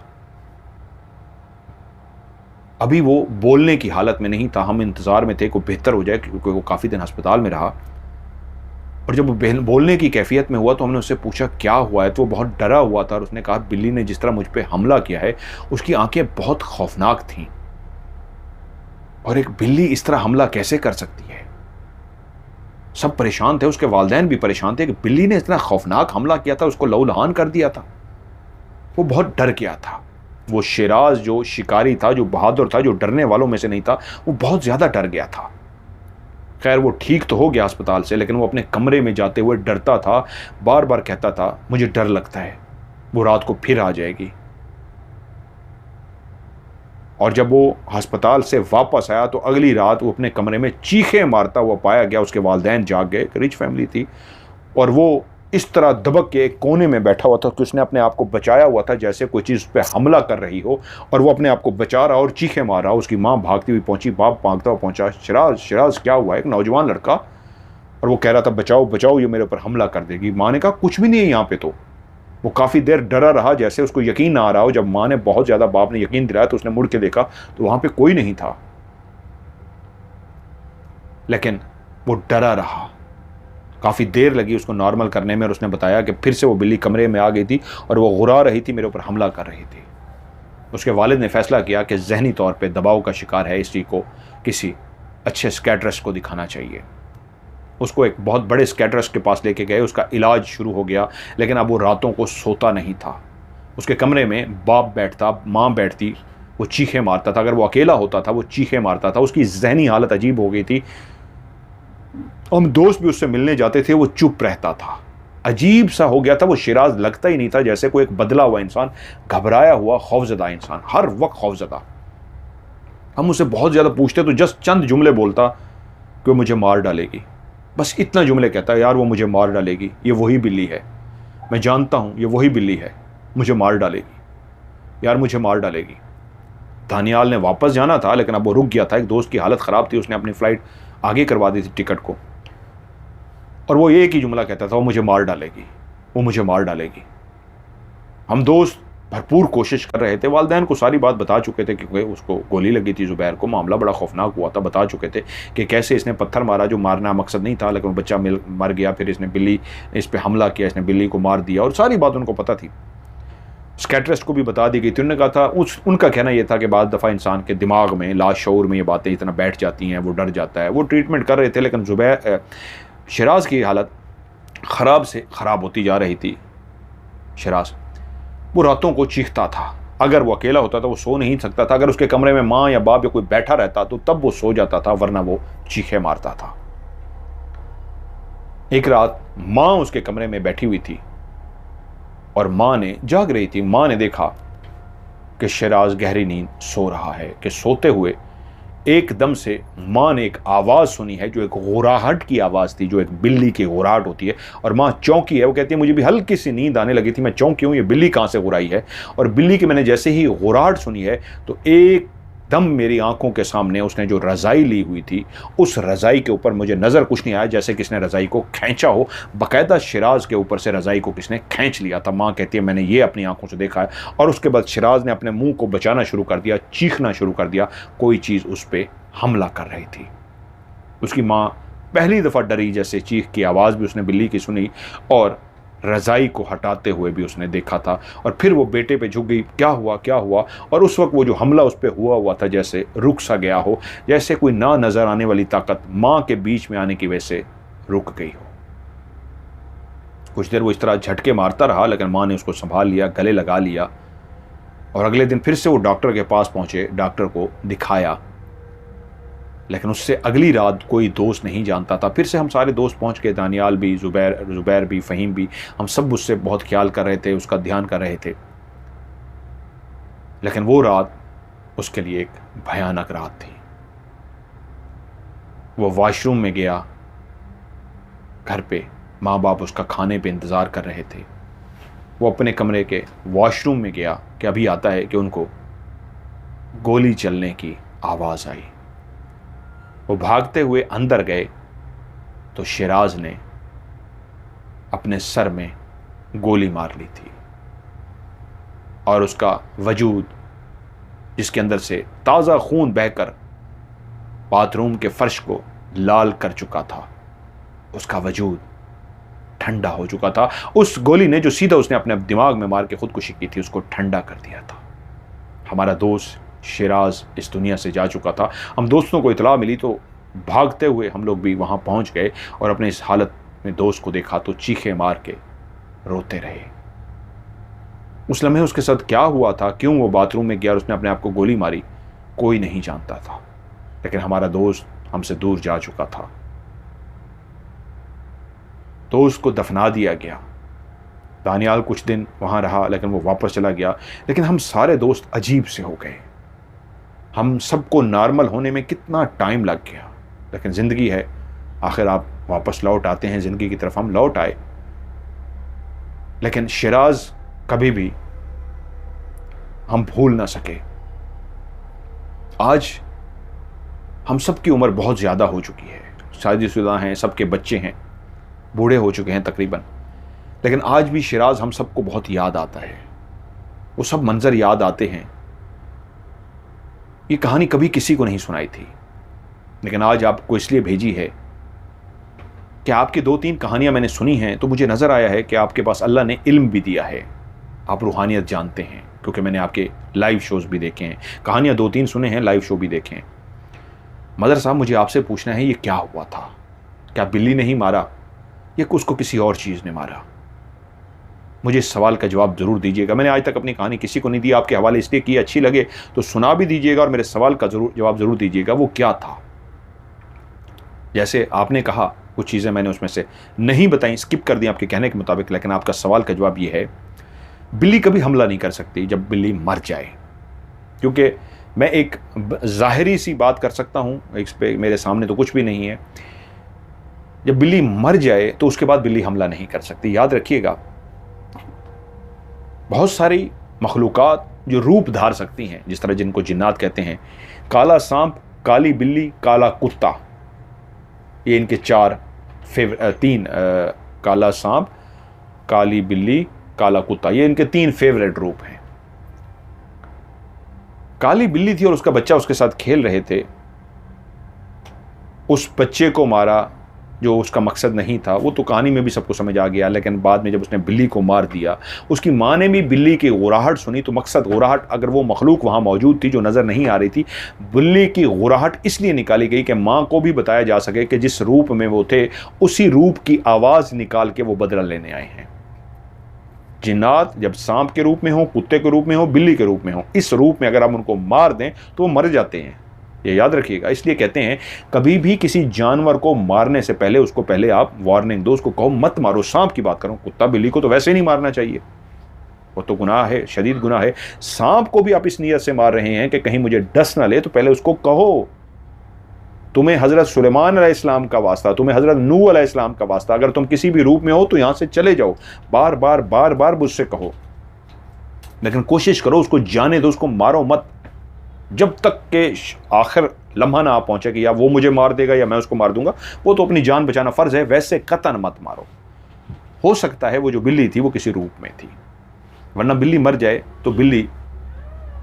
अभी वो बोलने की हालत में नहीं था। हम इंतजार में थे कि बेहतर हो जाए, क्योंकि वो काफी दिन अस्पताल में रहा। और जब वो बोलने की कैफियत में हुआ तो हमने उससे पूछा क्या हुआ है, तो वो बहुत डरा हुआ था और उसने कहा बिल्ली ने जिस तरह मुझ पर हमला किया है उसकी आंखें बहुत खौफनाक थीं और एक बिल्ली इस तरह हमला कैसे कर सकती है। सब परेशान थे, उसके वालिदैन भी परेशान थे कि बिल्ली ने इतना खौफनाक हमला किया था, उसको लहूलुहान कर दिया था। वो बहुत डर गया था। वो शिराज जो शिकारी था, जो बहादुर था, जो डरने वालों में से नहीं था, वो बहुत ज़्यादा डर गया था। खैर वो ठीक तो हो गया अस्पताल से, लेकिन वो अपने कमरे में जाते हुए डरता था, बार बार कहता था मुझे डर लगता है वो रात को फिर आ जाएगी। और जब वो अस्पताल से वापस आया तो अगली रात वो अपने कमरे में चीखें मारता हुआ पाया गया। उसके वालिदैन जाग गए, रिच फैमिली थी, और वो इस तरह दबक के एक कोने में बैठा हुआ था कि उसने अपने आप को बचाया हुआ था जैसे कोई चीज़ उस पर हमला कर रही हो, और वो अपने आप को बचा रहा और चीखें मार रहा। उसकी माँ भागती हुई पहुंची, बाप भागता हुआ पहुंचा, शिराज शिराज क्या हुआ? एक नौजवान लड़का, और वो कह रहा था बचाओ बचाओ, ये मेरे ऊपर हमला कर देगी। माँ ने कहा कुछ भी नहीं है यहाँ पे। तो वो काफ़ी देर डरा रहा, जैसे उसको यकीन ना आ रहा हो। जब माँ ने बहुत ज़्यादा बाप ने यकीन दिलाया तो उसने मुड़ के देखा तो वहाँ पे कोई नहीं था, लेकिन वो डरा रहा। काफ़ी देर लगी उसको नॉर्मल करने में, और उसने बताया कि फिर से वो बिल्ली कमरे में आ गई थी और वो गुर्रा रही थी, मेरे ऊपर हमला कर रही थी। उसके वालिद ने फैसला किया कि जहनी तौर पे दबाव का शिकार है, इसी को किसी अच्छे स्कैट्रिस्ट को दिखाना चाहिए। उसको एक बहुत बड़े स्कैट्रिस्ट के पास लेके गए, उसका इलाज शुरू हो गया, लेकिन अब वो रातों को सोता नहीं था। उसके कमरे में बाप बैठता, माँ बैठती, वो चीखें मारता था। अगर वो अकेला होता था वो चीखें मारता था। उसकी जहनी हालत अजीब हो गई थी। हम दोस्त भी उससे मिलने जाते थे, वो चुप रहता था, अजीब सा हो गया था वो। शिराज लगता ही नहीं था, जैसे कोई एक बदला हुआ इंसान, घबराया हुआ, खौफजदा इंसान, हर वक्त खौफजदा। हम उससे बहुत ज़्यादा पूछते तो जस्ट चंद जुमले बोलता कि वो मुझे मार डालेगी, बस इतना जुमले कहता है, यार वो मुझे मार डालेगी, ये वही बिल्ली है, मैं जानता हूँ ये वही बिल्ली है, मुझे मार डालेगी, यार मुझे मार डालेगी। दानियाल ने वापस जाना था, लेकिन अब वो रुक गया था। एक दोस्त की हालत ख़राब थी, उसने अपनी फ़्लाइट आगे करवा दी थी टिकट को, और वो एक ही जुमला कहता था, वो मुझे मार डालेगी, वो मुझे मार डालेगी। हम दोस्त भरपूर कोशिश कर रहे थे, वालिदैन को सारी बात बता चुके थे क्योंकि उसको गोली लगी थी ज़ुबैर को, मामला बड़ा खौफनाक हुआ था, बता चुके थे कि कैसे इसने पत्थर मारा, जो मारना मकसद नहीं था, लेकिन बच्चा मर गया, फिर इसने बिल्ली इस पर हमला किया, इसने बिल्ली को मार दिया, और सारी बात उनको पता थी। स्कैट्रिस्ट को भी बता दी गई थी। उन्होंने कहा था, उनका कहना यह था कि बाद दफ़ा इंसान के दिमाग में, लाशऊर में ये बातें इतना बैठ जाती हैं, वो डर जाता है। वो ट्रीटमेंट कर रहे थे, लेकिन शिराज की हालत ख़राब से ख़राब होती जा रही थी। शिराज वो रातों को चीखता था। अगर वो अकेला होता था वो सो नहीं सकता था, अगर उसके कमरे में माँ या बाप या कोई बैठा रहता तो तब वो सो जाता था, वरना वो चीखें मारता था। एक रात माँ उसके कमरे में बैठी हुई थी और माँ ने जाग रही थी। माँ ने देखा कि शिराज गहरी नींद सो रहा है, कि सोते हुए एकदम से माँ ने एक आवाज़ सुनी है, जो एक गुर्राहट की आवाज़ थी, जो एक बिल्ली की गुर्राहट होती है। और माँ चौंकी है, वो कहती है मुझे भी हल्की सी नींद आने लगी थी, मैं चौंकी हूँ, ये बिल्ली कहाँ से गुर्राई है। और बिल्ली की मैंने जैसे ही गुर्राहट सुनी है तो एकदम मेरी आंखों के सामने उसने जो रज़ाई ली हुई थी, उस रज़ाई के ऊपर मुझे नज़र कुछ नहीं आया, जैसे किसने रज़ाई को खींचा हो, बाकायदा शिराज के ऊपर से रज़ाई को किसने खींच लिया था। माँ कहती है मैंने ये अपनी आंखों से देखा है। और उसके बाद शिराज ने अपने मुंह को बचाना शुरू कर दिया, चीखना शुरू कर दिया, कोई चीज़ उस पर हमला कर रही थी। उसकी माँ पहली दफ़ा डरी, जैसे चीख की आवाज़ भी उसने बिल्ली की सुनी और रज़ाई को हटाते हुए भी उसने देखा था। और फिर वो बेटे पे झुक गई, क्या हुआ क्या हुआ। और उस वक्त वो जो हमला उस पर हुआ था जैसे रुक सा गया हो, जैसे कोई ना नज़र आने वाली ताकत माँ के बीच में आने की वजह से रुक गई हो। कुछ देर वो इस तरह झटके मारता रहा, लेकिन माँ ने उसको संभाल लिया, गले लगा लिया। और अगले दिन फिर से वो डॉक्टर के पास पहुँचे, डॉक्टर को दिखाया, लेकिन उससे अगली रात कोई दोस्त नहीं जानता था। फिर से हम सारे दोस्त पहुंच गए, दानियाल भी, ज़ुबैर भी, फ़हीम भी, हम सब उससे बहुत ख्याल कर रहे थे, उसका ध्यान कर रहे थे। लेकिन वो रात उसके लिए एक भयानक रात थी। वो वॉशरूम में गया, घर पे माँ बाप उसका खाने पे इंतज़ार कर रहे थे। वो अपने कमरे के वॉशरूम में गया कि अभी आता है कि उनको गोली चलने की आवाज़ आई। वो भागते हुए अंदर गए तो शिराज ने अपने सर में गोली मार ली थी और उसका वजूद, जिसके अंदर से ताज़ा खून बहकर बाथरूम के फर्श को लाल कर चुका था, उसका वजूद ठंडा हो चुका था। उस गोली ने, जो सीधा उसने अपने दिमाग में मार के खुदकुशी की थी, उसको ठंडा कर दिया था। हमारा दोस्त शिराज इस दुनिया से जा चुका था। हम दोस्तों को इतला मिली तो भागते हुए हम लोग भी वहाँ पहुँच गए और अपने इस हालत में दोस्त को देखा तो चीखे मार के रोते रहे। उस लम्हे उसके साथ क्या हुआ था, क्यों वो बाथरूम में गया और उसने अपने आप को गोली मारी, कोई नहीं जानता था। लेकिन हमारा दोस्त हमसे दूर जा चुका था। दोस्त को दफना दिया गया। दानियाल कुछ दिन वहाँ रहा लेकिन वो वापस चला गया। लेकिन हम सारे दोस्त अजीब से हो गए। हम सबको नॉर्मल होने में कितना टाइम लग गया, लेकिन ज़िंदगी है, आखिर आप वापस लौट आते हैं ज़िंदगी की तरफ। हम लौट आए, लेकिन शिराज कभी भी हम भूल ना सके। आज हम सब की उम्र बहुत ज़्यादा हो चुकी है, शादीशुदा हैं, सबके बच्चे हैं, बूढ़े हो चुके हैं तकरीबन, लेकिन आज भी शिराज हम सबको बहुत याद आता है। वो सब मंजर याद आते हैं। ये कहानी कभी किसी को नहीं सुनाई थी, लेकिन आज आपको इसलिए भेजी है कि आपकी 2-3 कहानियां मैंने सुनी हैं तो मुझे नज़र आया है कि आपके पास अल्लाह ने इल्म भी दिया है, आप रूहानियत जानते हैं, क्योंकि मैंने आपके लाइव शोज़ भी देखे हैं, कहानियां 2-3 सुने हैं, लाइव शो भी देखे हैं। मदर साहब, मुझे आपसे पूछना है, ये क्या हुआ था? क्या बिल्ली ने ही मारा या उसको किसी और चीज़ ने मारा? मुझे इस सवाल का जवाब ज़रूर दीजिएगा। मैंने आज तक अपनी कहानी किसी को नहीं दी, आपके हवाले इसलिए की, अच्छी लगे तो सुना भी दीजिएगा और मेरे सवाल का जवाब ज़रूर दीजिएगा, वो क्या था। जैसे आपने कहा कुछ चीज़ें मैंने उसमें से नहीं बताई, स्किप कर दी आपके कहने के मुताबिक, लेकिन आपका सवाल का जवाब ये है, बिल्ली कभी हमला नहीं कर सकती जब बिल्ली मर जाए। क्योंकि मैं एक ज़ाहिरी सी बात कर सकता हूँ, इस पे मेरे सामने तो कुछ भी नहीं है। जब बिल्ली मर जाए तो उसके बाद बिल्ली हमला नहीं कर सकती। याद रखिएगा, बहुत सारी मखलूक़ात जो रूप धार सकती हैं, जिस तरह जिनको जिन्नात कहते हैं, काला सांप, काली बिल्ली, काला कुत्ता, ये इनके 3 काला सांप, काली बिल्ली, काला कुत्ता, ये इनके 3 फेवरेट रूप हैं। काली बिल्ली थी और उसका बच्चा उसके साथ खेल रहे थे। उस बच्चे को मारा जो उसका मकसद नहीं था, वो तो कहानी में भी सबको समझ आ गया, लेकिन बाद में जब उसने बिल्ली को मार दिया, उसकी माँ ने भी बिल्ली की गुराहट सुनी। तो मकसद गुराहट, अगर वो मखलूक वहाँ मौजूद थी जो नज़र नहीं आ रही थी, बिल्ली की गुराहट इसलिए निकाली गई कि माँ को भी बताया जा सके कि जिस रूप में वो थे उसी रूप की आवाज़ निकाल के वो बदला लेने आए हैं। जिन्नात जब सांप के रूप में हो, कुत्ते के रूप में हो, बिल्ली के रूप में हो, इस रूप में अगर आप उनको मार दें तो वो मर जाते हैं। ये याद रखिएगा। इसलिए कहते हैं कभी भी किसी जानवर को मारने से पहले उसको पहले आप वार्निंग दो, उसको कहो मत मारो। सांप की बात करूं, कुत्ता बिल्ली को तो वैसे नहीं मारना चाहिए, वो तो गुनाह है, शदीद गुनाह है। सांप को भी आप इस नीयत से मार रहे हैं कि कहीं मुझे डस ना ले, तो पहले उसको कहो तुम्हें हज़रत सुलेमान अलैहिस्सलाम का वास्ता, तुम्हें हज़रत नूह अलैहिस्सलाम का वास्ता, अगर तुम किसी भी रूप में हो तो यहाँ से चले जाओ। बार बार बार बार मुझसे कहो, लेकिन कोशिश करो उसको जाने दो, उसको मारो मत, जब तक के आखिर लम्हा ना आ पहुंचे कि या वो मुझे मार देगा या मैं उसको मार दूंगा। वो तो अपनी जान बचाना फ़र्ज़ है, वैसे कतन मत मारो। हो सकता है वो जो बिल्ली थी वो किसी रूप में थी, वरना बिल्ली मर जाए तो बिल्ली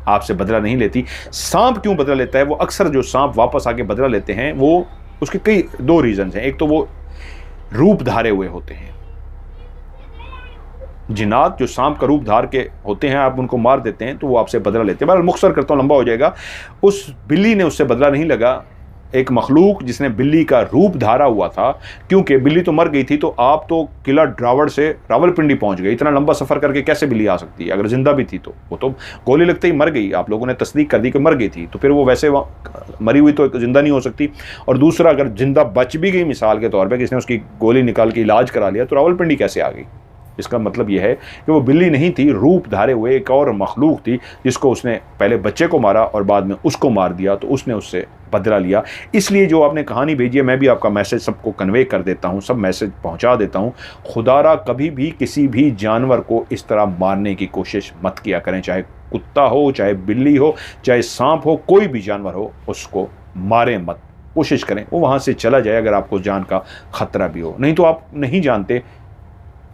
आपसे बदला नहीं लेती। सांप क्यों बदला लेता है? वो अक्सर जो सांप वापस आके बदला लेते हैं, वो उसके कई 2 रीज़न हैं। एक तो वो रूप धारे हुए होते हैं, जिन्नात जो सांप का रूप धार के होते हैं, आप उनको मार देते हैं तो वो आपसे बदला लेते हैं। बहरहाल मुख्तसर करता हूँ, लंबा हो जाएगा। उस बिल्ली ने उससे बदला नहीं लगा, एक मखलूक जिसने बिल्ली का रूप धारा हुआ था, क्योंकि बिल्ली तो मर गई थी, तो आप तो किला ड्रावड़ से रावलपिंडी पहुंच गए। इतना लंबा सफ़र करके कैसे बिल्ली आ सकती है? अगर जिंदा भी थी तो वो तो गोली लगते ही मर गई, आप लोगों ने तस्दीक कर दी कि मर गई थी, तो फिर वो वैसे मरी हुई तो जिंदा नहीं हो सकती। और दूसरा, अगर जिंदा बच भी गई मिसाल के तौर पर, किसी ने उसकी गोली निकाल के इलाज करा लिया, तो रावलपिंडी कैसे आ गई? इसका मतलब यह है कि वो बिल्ली नहीं थी, रूप धारे हुए एक और मखलूक थी, जिसको उसने पहले बच्चे को मारा और बाद में उसको मार दिया, तो उसने उससे बदला लिया। इसलिए जो आपने कहानी भेजी है, मैं भी आपका मैसेज सबको कन्वे कर देता हूँ, सब मैसेज पहुँचा देता हूँ। खुदारा कभी भी किसी भी जानवर को इस तरह मारने की कोशिश मत किया करें, चाहे कुत्ता हो, चाहे बिल्ली हो, चाहे सांप हो, कोई भी जानवर हो, उसको मारें मत। कोशिश करें वो वहाँ से चला जाए अगर आपको जान का ख़तरा भी हो। नहीं तो आप नहीं जानते,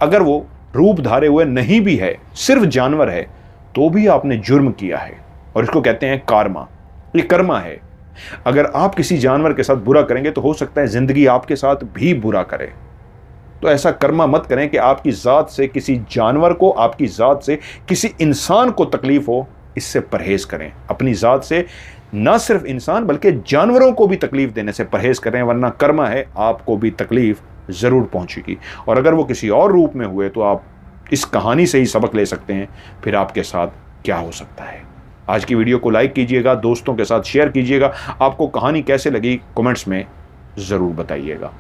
अगर वो रूप धारे हुए नहीं भी है, सिर्फ जानवर है, तो भी आपने जुर्म किया है, और इसको कहते हैं कारमा। ये कर्मा है। अगर आप किसी जानवर के साथ बुरा करेंगे तो हो सकता है ज़िंदगी आपके साथ भी बुरा करे। तो ऐसा कर्मा मत करें कि आपकी ज़ात से किसी जानवर को, आपकी ज़ात से किसी इंसान को तकलीफ़ हो। इससे परहेज़ करें। अपनी ज़ात से ना सिर्फ इंसान बल्कि जानवरों को भी तकलीफ देने से परहेज करें, वरना कर्मा है आपको भी तकलीफ ज़रूर पहुंचेगी। और अगर वो किसी और रूप में हुए तो आप इस कहानी से ही सबक ले सकते हैं फिर आपके साथ क्या हो सकता है। आज की वीडियो को लाइक कीजिएगा, दोस्तों के साथ शेयर कीजिएगा। आपको कहानी कैसे लगी कमेंट्स में ज़रूर बताइएगा।